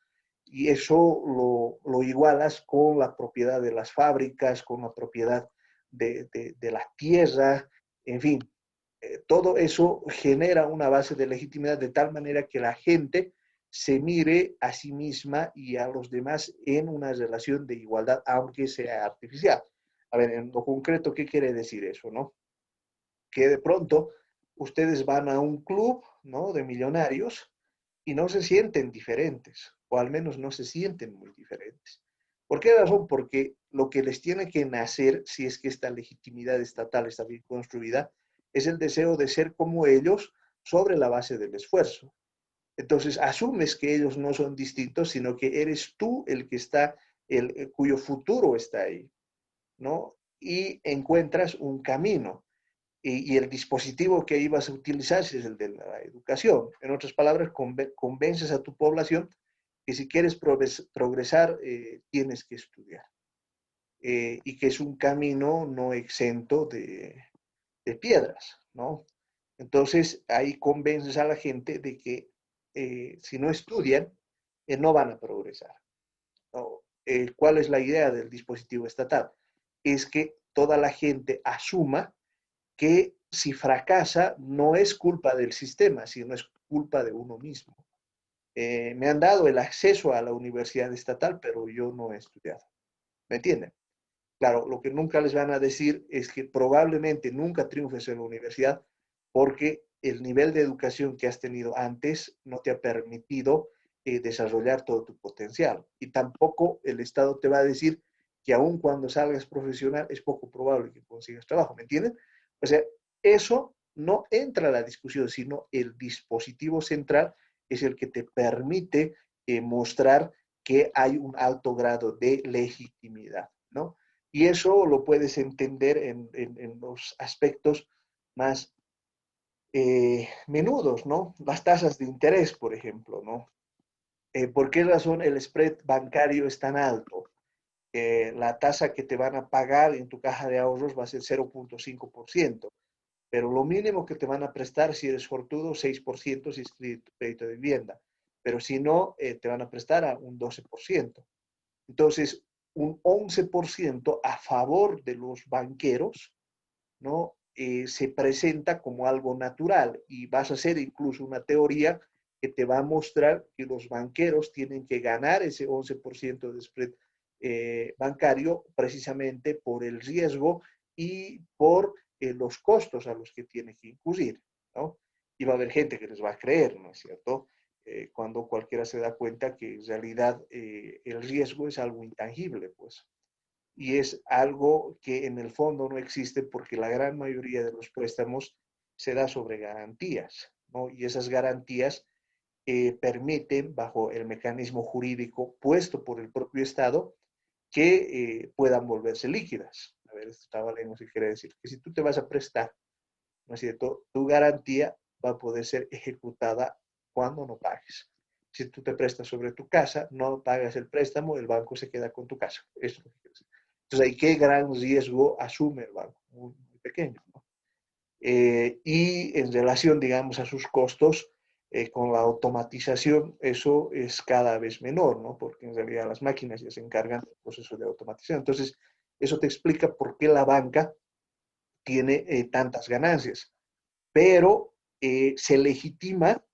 Y eso lo igualas con la propiedad de las fábricas, con la propiedad de la tierra, en fin, todo eso genera una base de legitimidad de tal manera que la gente se mire a sí misma y a los demás en una relación de igualdad, aunque sea artificial. A ver, en lo concreto, ¿qué quiere decir eso, no? Que de pronto ustedes van a un club, ¿no? De millonarios y no se sienten diferentes, o al menos no se sienten muy diferentes. ¿Por qué razón? Porque lo que les tiene que nacer, si es que esta legitimidad estatal está bien construida, es el deseo de ser como ellos sobre la base del esfuerzo. Entonces, asumes que ellos no son distintos, sino que eres tú el que está, cuyo futuro está ahí, ¿no? Y encuentras un camino. y el dispositivo que ibas a utilizar es el de la educación. En otras palabras, convences a tu población que si quieres progresar, tienes que estudiar. Y que es un camino no exento de piedras, ¿no? Entonces, ahí convences a la gente de que si no estudian, no van a progresar, ¿no? ¿Cuál es la idea del dispositivo estatal? Es que toda la gente asuma que si fracasa no es culpa del sistema, sino es culpa de uno mismo. Me han dado el acceso a la universidad estatal, pero yo no he estudiado. ¿Me entienden? Claro, lo que nunca les van a decir es que probablemente nunca triunfes en la universidad porque el nivel de educación que has tenido antes no te ha permitido desarrollar todo tu potencial. Y tampoco el Estado te va a decir que aun cuando salgas profesional es poco probable que consigas trabajo, ¿me entienden? O sea, eso no entra a la discusión, sino el dispositivo central es el que te permite mostrar que hay un alto grado de legitimidad, ¿no? Y eso lo puedes entender en los aspectos más menudos, ¿no? Las tasas de interés, por ejemplo, ¿no? ¿Por qué razón el spread bancario es tan alto? La tasa que te van a pagar en tu caja de ahorros va a ser 0.5%, pero lo mínimo que te van a prestar si eres fortudo, 6% si es crédito de vivienda, pero si no, te van a prestar a un 12%. Entonces, un 11% a favor de los banqueros, ¿no? Se presenta como algo natural y vas a hacer incluso una teoría que te va a mostrar que los banqueros tienen que ganar ese 11% de spread bancario precisamente por el riesgo y por los costos a los que tiene que incurrir, ¿no? Y va a haber gente que les va a creer, ¿no es cierto? Cuando cualquiera se da cuenta que en realidad el riesgo es algo intangible, pues, y es algo que en el fondo no existe porque la gran mayoría de los préstamos se da sobre garantías, ¿no? Y esas garantías permiten, bajo el mecanismo jurídico puesto por el propio Estado, que puedan volverse líquidas. A ver, esto estaba leyendo si quiere decir que si tú te vas a prestar, ¿no es cierto? Tu garantía va a poder ser ejecutada cuando no pagues. Si tú te prestas sobre tu casa, no pagas el préstamo, el banco se queda con tu casa. Eso es lo que quiero decir. Entonces, ¿ahí qué gran riesgo asume el banco? Muy, muy pequeño, ¿no? Y en relación, digamos, a sus costos, con la automatización, eso es cada vez menor, ¿no? Porque en realidad las máquinas ya se encargan del proceso de automatización. Entonces, eso te explica por qué la banca tiene tantas ganancias, pero se legitima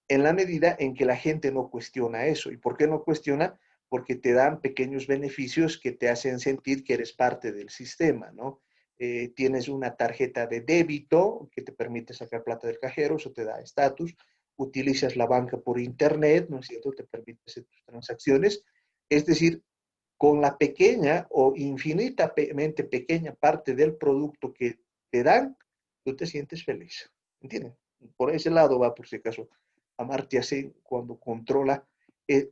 en la medida en que la gente no cuestiona eso. ¿Y por qué no cuestiona? Porque te dan pequeños beneficios que te hacen sentir que eres parte del sistema, ¿no? Tienes una tarjeta de débito que te permite sacar plata del cajero, eso te da estatus. Utilizas la banca por internet, ¿no es cierto? Te permite hacer tus transacciones. Es decir, con la pequeña o infinitamente pequeña parte del producto que te dan, tú te sientes feliz. ¿Entienden? Por ese lado va, por si acaso, Amartya Sen cuando controla,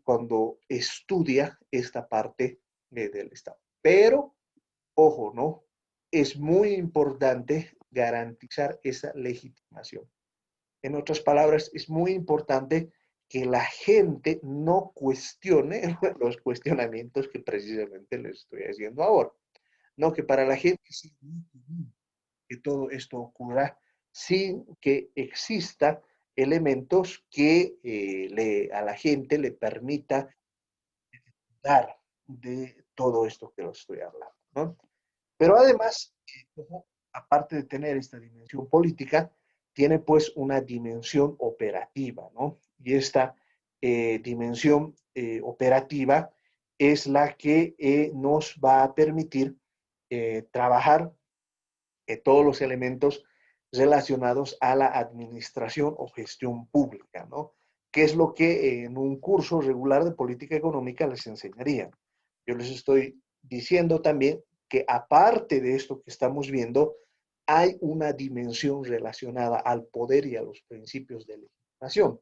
cuando estudia esta parte del Estado. Pero, ojo, ¿no? Es muy importante garantizar esa legitimación. En otras palabras, es muy importante que la gente no cuestione los cuestionamientos que precisamente les estoy haciendo ahora. No, que para la gente sí, que todo esto ocurra sin que exista elementos que a la gente le permita dar de todo esto que os estoy hablando, ¿no? Pero además, aparte de tener esta dimensión política, tiene pues una dimensión operativa, ¿no? Y esta dimensión operativa es la que nos va a permitir trabajar todos los elementos relacionados a la administración o gestión pública, ¿no? Que es lo que en un curso regular de política económica les enseñarían. Yo les estoy diciendo también que aparte de esto que estamos viendo, hay una dimensión relacionada al poder y a los principios de legitimación,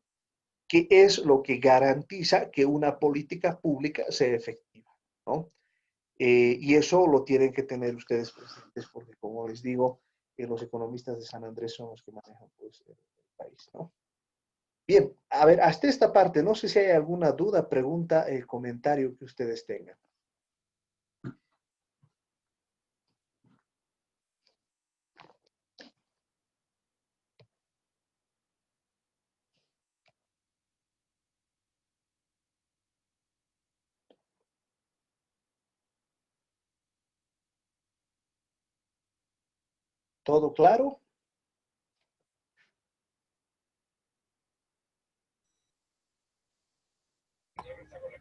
que es lo que garantiza que una política pública sea efectiva, ¿no? Y eso lo tienen que tener ustedes presentes porque, como les digo, los economistas de San Andrés son los que manejan pues, el país, ¿no? Bien, a ver, hasta esta parte, no sé si hay alguna duda, pregunta, comentario que ustedes tengan. ¿Todo claro?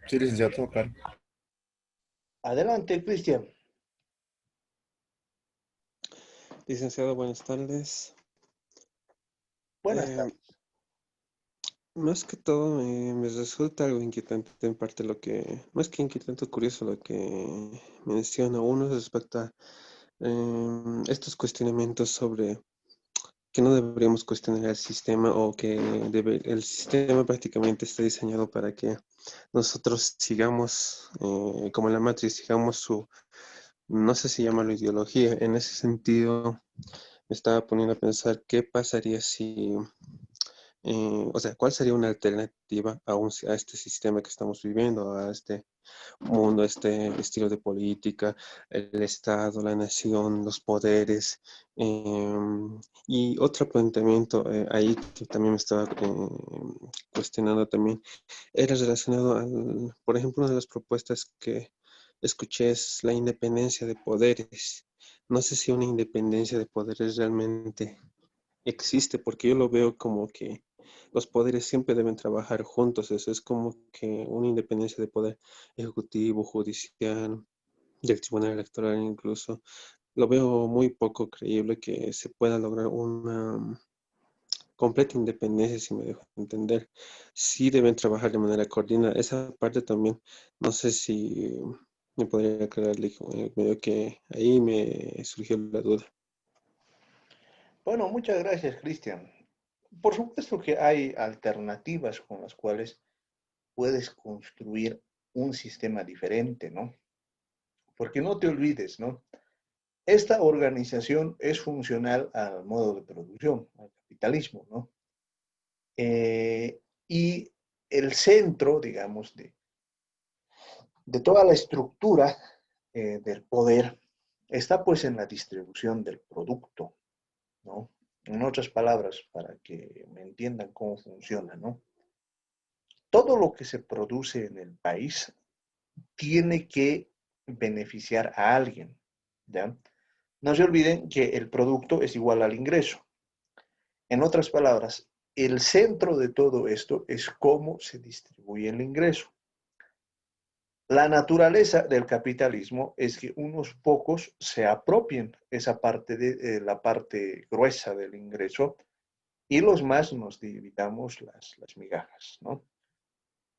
Sí, licenciado, todo claro. Adelante, Cristian. Licenciado, buenas tardes. Buenas Eh, tardes. Más que todo, me resulta algo inquietante en parte lo que, más que inquietante, curioso lo que menciona uno respecto a estos cuestionamientos sobre que no deberíamos cuestionar el sistema o que el sistema prácticamente está diseñado para que nosotros sigamos, como la Matrix, sigamos su, no sé si llamarlo ideología. En ese sentido, me estaba poniendo a pensar qué pasaría si o sea, ¿cuál sería una alternativa a este sistema que estamos viviendo, a este mundo, a este estilo de política, el Estado, la nación, los poderes? Y otro planteamiento ahí que también me estaba cuestionando también era relacionado al, por ejemplo, una de las propuestas que escuché es la independencia de poderes. No sé si una independencia de poderes realmente existe, porque yo lo veo como que los poderes siempre deben trabajar juntos. Eso es como que una independencia de poder ejecutivo, judicial, del tribunal electoral incluso. Lo veo muy poco creíble que se pueda lograr una completa independencia, si me dejo entender. Sí deben trabajar de manera coordinada. Esa parte también, no sé si me podría aclarar, medio que ahí me surgió la duda. Bueno, muchas gracias, Cristian. Por supuesto que hay alternativas con las cuales puedes construir un sistema diferente, ¿no? Porque no te olvides, ¿no? Esta organización es funcional al modo de producción, al capitalismo, ¿no? Y el centro, digamos, de toda la estructura del poder está pues en la distribución del producto, ¿no? En otras palabras, para que me entiendan cómo funciona, ¿no? Todo lo que se produce en el país tiene que beneficiar a alguien, ¿ya? No se olviden que el producto es igual al ingreso. En otras palabras, el centro de todo esto es cómo se distribuye el ingreso. La naturaleza del capitalismo es que unos pocos se apropien esa parte de la parte gruesa del ingreso y los más nos dividamos las migajas, ¿no?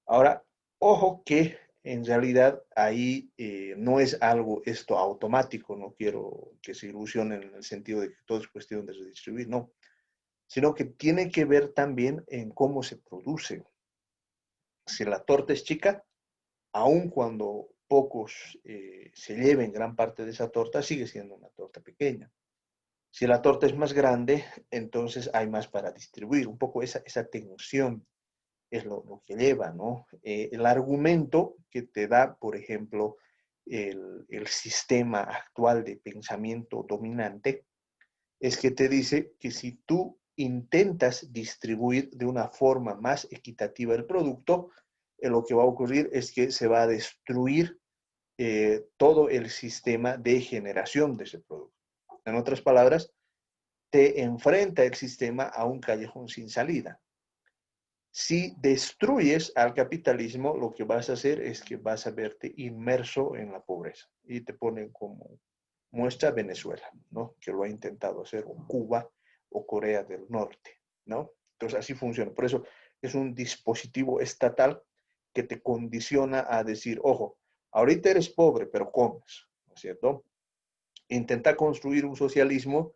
Ahora, ojo que en realidad ahí no es algo esto automático, no quiero que se ilusionen en el sentido de que todo es cuestión de redistribuir, no, sino que tiene que ver también en cómo se produce. Si la torta es chica, aun cuando pocos se lleven gran parte de esa torta, sigue siendo una torta pequeña. Si la torta es más grande, entonces hay más para distribuir. Un poco esa tensión es lo que lleva, ¿no? El argumento que te da, por ejemplo, el sistema actual de pensamiento dominante es que te dice que si tú intentas distribuir de una forma más equitativa el producto, lo que va a ocurrir es que se va a destruir todo el sistema de generación de ese producto. En otras palabras, te enfrenta el sistema a un callejón sin salida. Si destruyes al capitalismo, lo que vas a hacer es que vas a verte inmerso en la pobreza. Y te ponen como muestra Venezuela, ¿no? Que lo ha intentado hacer, o Cuba o Corea del Norte, ¿no? Entonces así funciona. Por eso es un dispositivo estatal que te condiciona a decir, ojo, ahorita eres pobre, pero comes, ¿no es cierto? Intenta construir un socialismo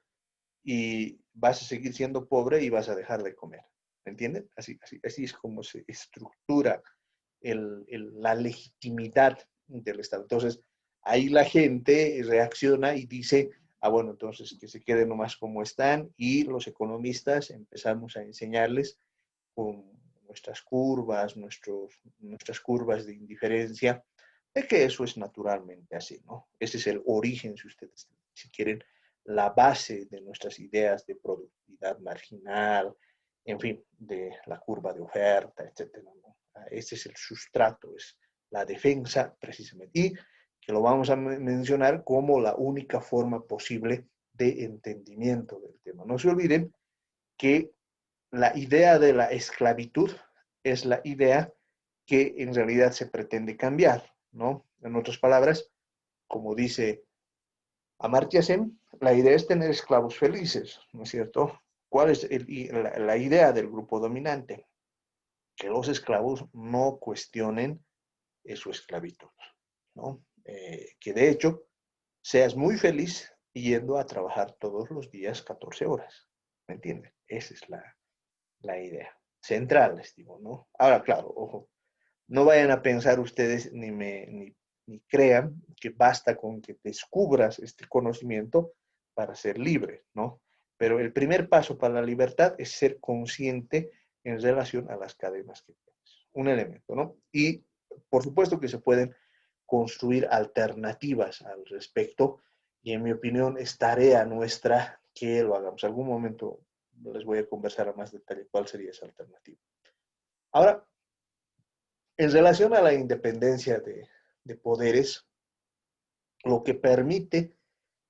y vas a seguir siendo pobre y vas a dejar de comer. ¿Me entienden? Así es como se estructura la legitimidad del Estado. Entonces, ahí la gente reacciona y dice, bueno, entonces que se queden nomás como están y los economistas empezamos a enseñarles con nuestras curvas, nuestras curvas de indiferencia, de que eso es naturalmente así, ¿no? Ese es el origen, si ustedes, si quieren, la base de nuestras ideas de productividad marginal, en fin, de la curva de oferta, etcétera, ¿no? Ese es el sustrato, es la defensa precisamente. Y que lo vamos a mencionar como la única forma posible de entendimiento del tema. No se olviden que la idea de la esclavitud es la idea que en realidad se pretende cambiar, ¿no? En otras palabras, como dice Amartya Sen, la idea es tener esclavos felices, ¿no es cierto? ¿Cuál es la idea del grupo dominante? Que los esclavos no cuestionen su esclavitud, ¿no? Que de hecho seas muy feliz yendo a trabajar todos los días 14 horas, ¿me entienden? Esa es la idea central, les digo, ¿no? Ahora, claro, ojo, no vayan a pensar ustedes ni crean que basta con que descubras este conocimiento para ser libre, ¿no? Pero el primer paso para la libertad es ser consciente en relación a las cadenas que tienes. Un elemento, ¿no? Y por supuesto que se pueden construir alternativas al respecto y en mi opinión es tarea nuestra que lo hagamos. Algún momento les voy a conversar a más detalle cuál sería esa alternativa. Ahora, en relación a la independencia de poderes, lo que permite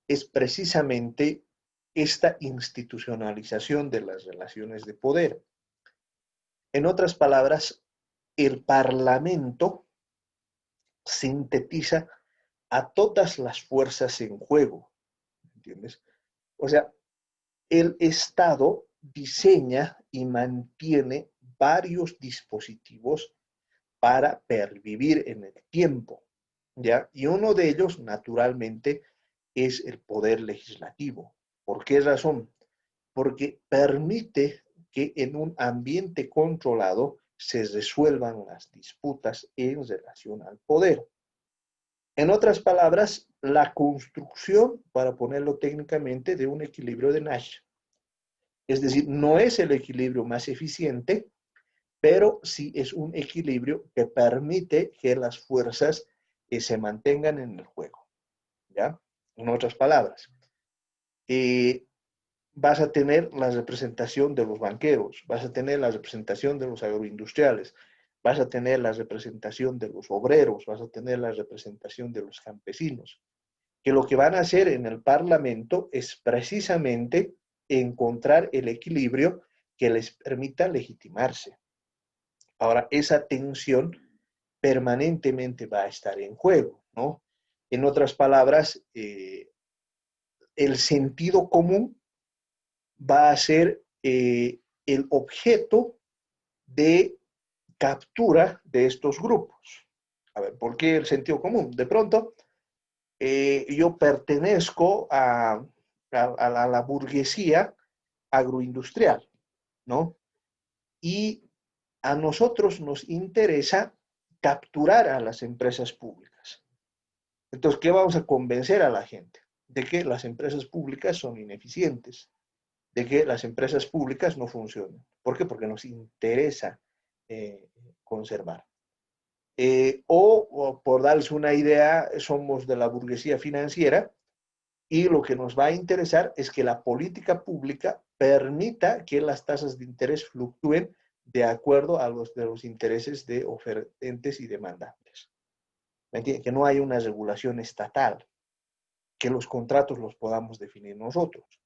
es precisamente esta institucionalización de las relaciones de poder. En otras palabras, el Parlamento sintetiza a todas las fuerzas en juego, ¿entiendes? O sea, el Estado diseña y mantiene varios dispositivos para pervivir en el tiempo, ¿ya? Y uno de ellos, naturalmente, es el poder legislativo. ¿Por qué razón? Porque permite que en un ambiente controlado se resuelvan las disputas en relación al poder. En otras palabras, la construcción, para ponerlo técnicamente, de un equilibrio de Nash. Es decir, no es el equilibrio más eficiente, pero sí es un equilibrio que permite que las fuerzas se mantengan en el juego, ¿ya? En otras palabras, vas a tener la representación de los banqueros, vas a tener la representación de los agroindustriales, vas a tener la representación de los obreros, vas a tener la representación de los campesinos, que lo que van a hacer en el Parlamento es precisamente encontrar el equilibrio que les permita legitimarse. Ahora, esa tensión permanentemente va a estar en juego, ¿no? En otras palabras, el sentido común va a ser el objeto de captura de estos grupos. A ver, ¿por qué el sentido común? De pronto, yo pertenezco a la burguesía agroindustrial, ¿no? Y a nosotros nos interesa capturar a las empresas públicas. Entonces, ¿qué vamos a convencer a la gente? De que las empresas públicas son ineficientes, de que las empresas públicas no funcionan. ¿Por qué? Porque nos interesa conservar. O, por darles una idea, somos de la burguesía financiera y lo que nos va a interesar es que la política pública permita que las tasas de interés fluctúen de acuerdo a los intereses de oferentes y demandantes. ¿Me entienden? Que no haya una regulación estatal, que los contratos los podamos definir nosotros.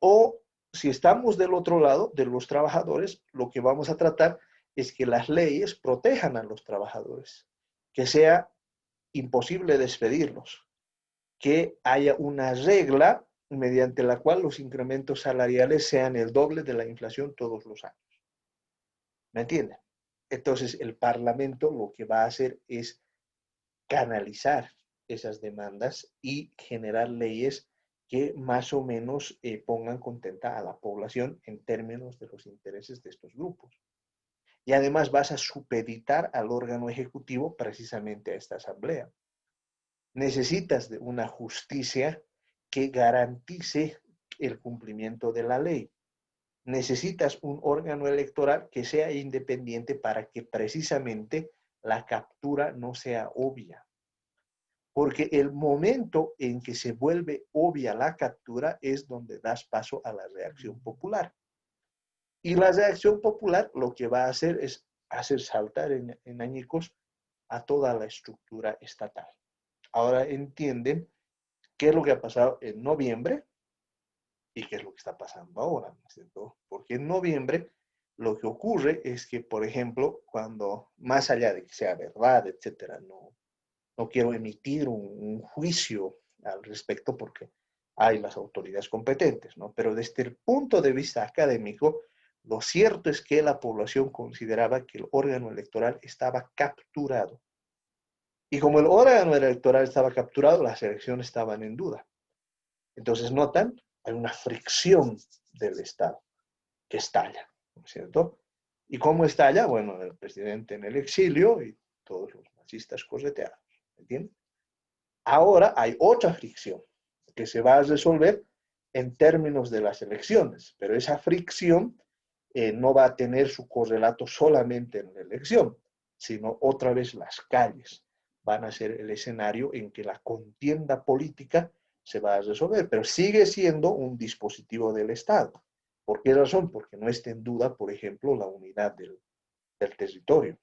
O si estamos del otro lado, de los trabajadores, lo que vamos a tratar es que las leyes protejan a los trabajadores, que sea imposible despedirlos, que haya una regla mediante la cual los incrementos salariales sean el doble de la inflación todos los años. ¿Me entienden? Entonces, el Parlamento lo que va a hacer es canalizar esas demandas y generar leyes que más o menos pongan contenta a la población en términos de los intereses de estos grupos. Y además vas a supeditar al órgano ejecutivo precisamente a esta asamblea. Necesitas de una justicia que garantice el cumplimiento de la ley. Necesitas un órgano electoral que sea independiente para que precisamente la captura no sea obvia. Porque el momento en que se vuelve obvia la captura es donde das paso a la reacción popular. Y la reacción popular lo que va a hacer es hacer saltar en añicos a toda la estructura estatal. Ahora entienden qué es lo que ha pasado en noviembre y qué es lo que está pasando ahora, ¿no es cierto? Porque en noviembre lo que ocurre es que, por ejemplo, cuando, más allá de que sea verdad, etcétera, no quiero emitir un juicio al respecto porque hay las autoridades competentes, ¿no? Pero desde el punto de vista académico, lo cierto es que la población consideraba que el órgano electoral estaba capturado. Y como el órgano electoral estaba capturado, las elecciones estaban en duda. Entonces, notan, hay una fricción del Estado que estalla, ¿no es cierto? ¿Y cómo estalla? Bueno, el presidente en el exilio y todos los nazistas correteados, ¿entienden? Ahora hay otra fricción que se va a resolver en términos de las elecciones, pero esa fricción no va a tener su correlato solamente en la elección, sino otra vez las calles van a ser el escenario en que la contienda política se va a resolver, pero sigue siendo un dispositivo del Estado. ¿Por qué razón? Porque no está en duda, por ejemplo, la unidad del territorio,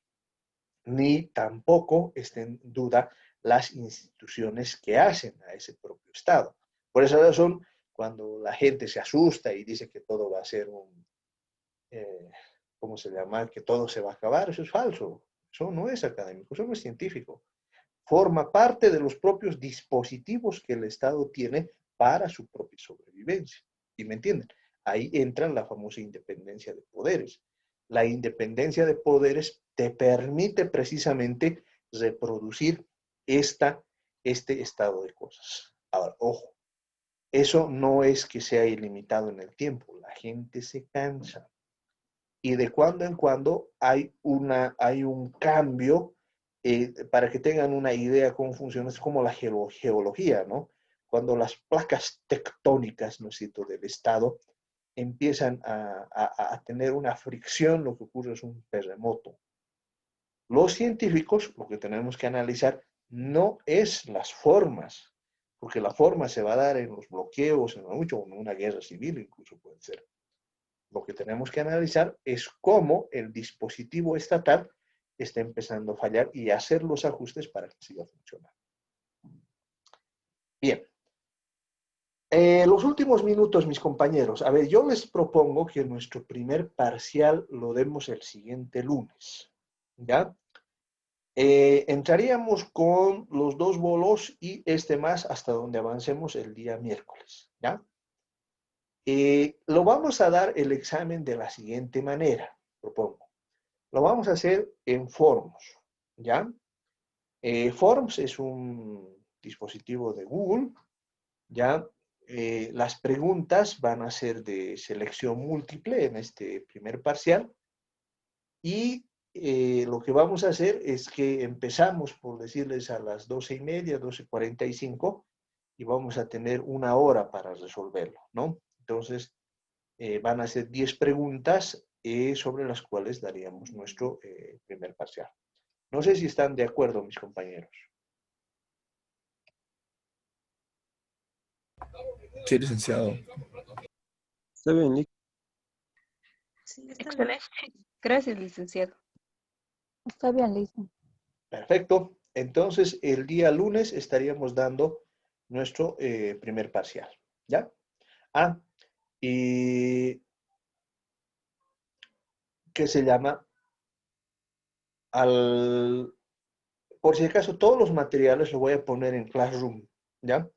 ni tampoco está en duda las instituciones que hacen a ese propio Estado. Por esa razón, cuando la gente se asusta y dice que todo va a ser ¿cómo se llama? Que todo se va a acabar, eso es falso. Eso no es académico, eso no es científico. Forma parte de los propios dispositivos que el Estado tiene para su propia sobrevivencia. ¿Y me entienden? Ahí entra la famosa independencia de poderes. La independencia de poderes te permite precisamente reproducir este estado de cosas. Ahora, ojo, eso no es que sea ilimitado en el tiempo. La gente se cansa. Y de cuando en cuando hay un cambio para que tengan una idea cómo funciona, es como la geología, ¿no? Cuando las placas tectónicas, ¿no es cierto?, del Estado empiezan a tener una fricción, lo que ocurre es un terremoto. Los científicos, lo que tenemos que analizar no es las formas, porque la forma se va a dar en los bloqueos, en una guerra civil incluso puede ser. Lo que tenemos que analizar es cómo el dispositivo estatal está empezando a fallar y hacer los ajustes para que siga funcionando. Bien. Los últimos minutos, mis compañeros. A ver, yo les propongo que nuestro primer parcial lo demos el siguiente lunes. ¿Ya? Entraríamos con los 2 bolos y este más hasta donde avancemos el día miércoles. ¿Ya? Lo vamos a dar el examen de la siguiente manera, propongo. Lo vamos a hacer en Forms, ¿ya? Forms es un dispositivo de Google, ¿ya? Las preguntas van a ser de selección múltiple en este primer parcial y lo que vamos a hacer es que empezamos, por decirles, a las 12:30, 12:45 y vamos a tener 1 hora para resolverlo, ¿no? Entonces, van a ser 10 preguntas sobre las cuales daríamos nuestro primer parcial. No sé si están de acuerdo, mis compañeros. Sí, licenciado. Está bien, Nick. Sí, está bien. Excelente. Gracias, licenciado. Está bien, listo. Perfecto. Entonces, el día lunes estaríamos dando nuestro primer parcial. ¿Ya? Y ¿qué se llama? Por si acaso, todos los materiales los voy a poner en Classroom, ¿ya?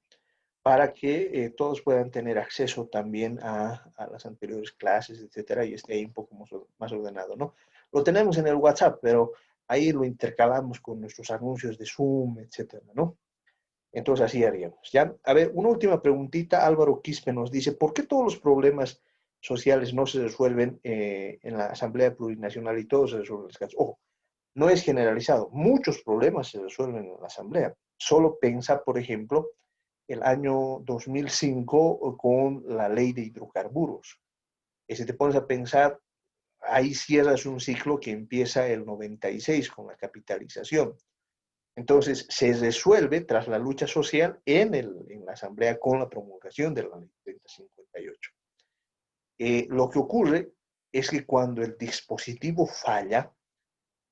Para que todos puedan tener acceso también a las anteriores clases, etcétera, y esté ahí un poco más ordenado, ¿no? Lo tenemos en el WhatsApp, pero ahí lo intercalamos con nuestros anuncios de Zoom, etcétera, ¿no? Entonces así haríamos, ¿ya? A ver, una última preguntita. Álvaro Quispe nos dice, ¿por qué todos los problemas sociales no se resuelven en la Asamblea Plurinacional y todos se resuelven en las casas? Ojo, no es generalizado. Muchos problemas se resuelven en la Asamblea. Solo pensa, por ejemplo, el año 2005 con la ley de hidrocarburos. Y si te pones a pensar, ahí cierras un ciclo que empieza el 96 con la capitalización. Entonces, se resuelve tras la lucha social en la Asamblea con la promulgación de la ley 3058. Lo que ocurre es que cuando el dispositivo falla,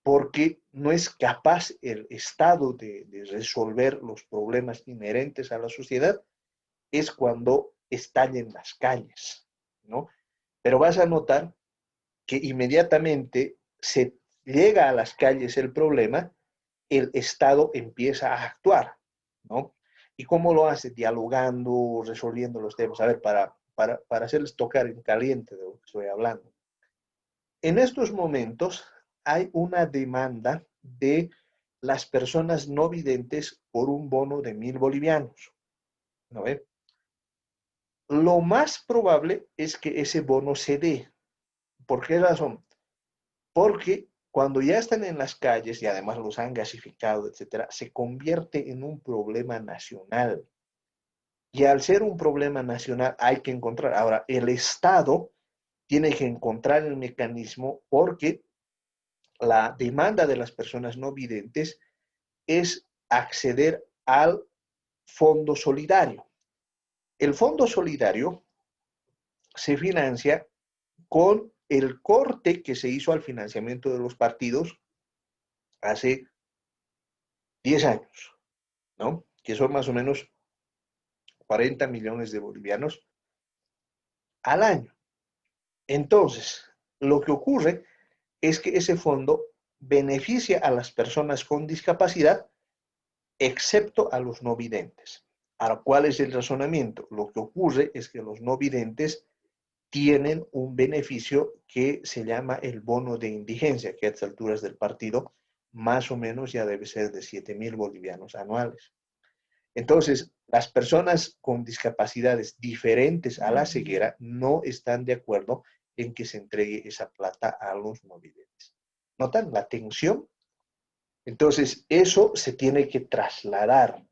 porque no es capaz el Estado de resolver los problemas inherentes a la sociedad, es cuando estallen las calles, ¿no? Pero vas a notar que inmediatamente se llega a las calles el problema, el Estado empieza a actuar, ¿no? ¿Y cómo lo hace? Dialogando, resolviendo los temas. A ver, para hacerles tocar en caliente de lo que estoy hablando. En estos momentos hay una demanda de las personas no videntes por un bono de 1.000 bolivianos, ¿no ve? Lo más probable es que ese bono se dé. ¿Por qué razón? Porque cuando ya están en las calles y además los han gasificado, etcétera, se convierte en un problema nacional. Y al ser un problema nacional hay que encontrar. Ahora, el Estado tiene que encontrar el mecanismo porque la demanda de las personas no videntes es acceder al fondo solidario. El fondo solidario se financia con el corte que se hizo al financiamiento de los partidos hace 10 años, ¿no? Que son más o menos 40 millones de bolivianos al año. Entonces, lo que ocurre es que ese fondo beneficia a las personas con discapacidad, excepto a los no videntes. Ahora, ¿cuál es el razonamiento? Lo que ocurre es que los no videntes tienen un beneficio que se llama el bono de indigencia, que a estas alturas del partido más o menos ya debe ser de 7.000 bolivianos anuales. Entonces, las personas con discapacidades diferentes a la ceguera no están de acuerdo en que se entregue esa plata a los no videntes. ¿Notan la tensión? Entonces, eso se tiene que trasladar.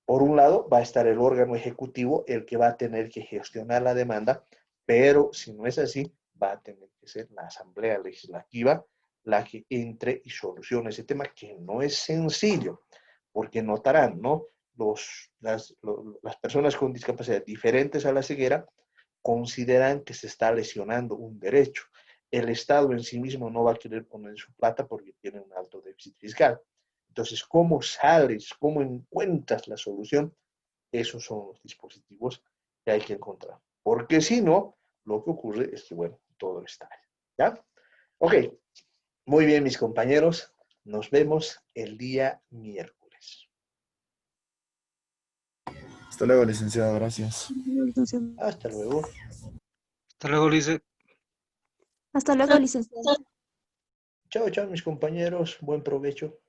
Por un lado, va a estar el órgano ejecutivo, el que va a tener que gestionar la demanda, pero si no es así, va a tener que ser la Asamblea Legislativa la que entre y solucione ese tema, que no es sencillo, porque notarán, ¿no? Las personas con discapacidad diferentes a la ceguera consideran que se está lesionando un derecho. El Estado en sí mismo no va a querer poner su plata porque tiene un alto déficit fiscal. Entonces, ¿cómo sales? ¿Cómo encuentras la solución? Esos son los dispositivos que hay que encontrar. Porque si no, lo que ocurre es que, bueno, todo está ahí. ¿Ya? Ok. Muy bien, mis compañeros. Nos vemos el día miércoles. Hasta luego, licenciado. Gracias. Hasta luego. Hasta luego, Lice. Hasta luego, licenciado. Chao, chao, mis compañeros. Buen provecho.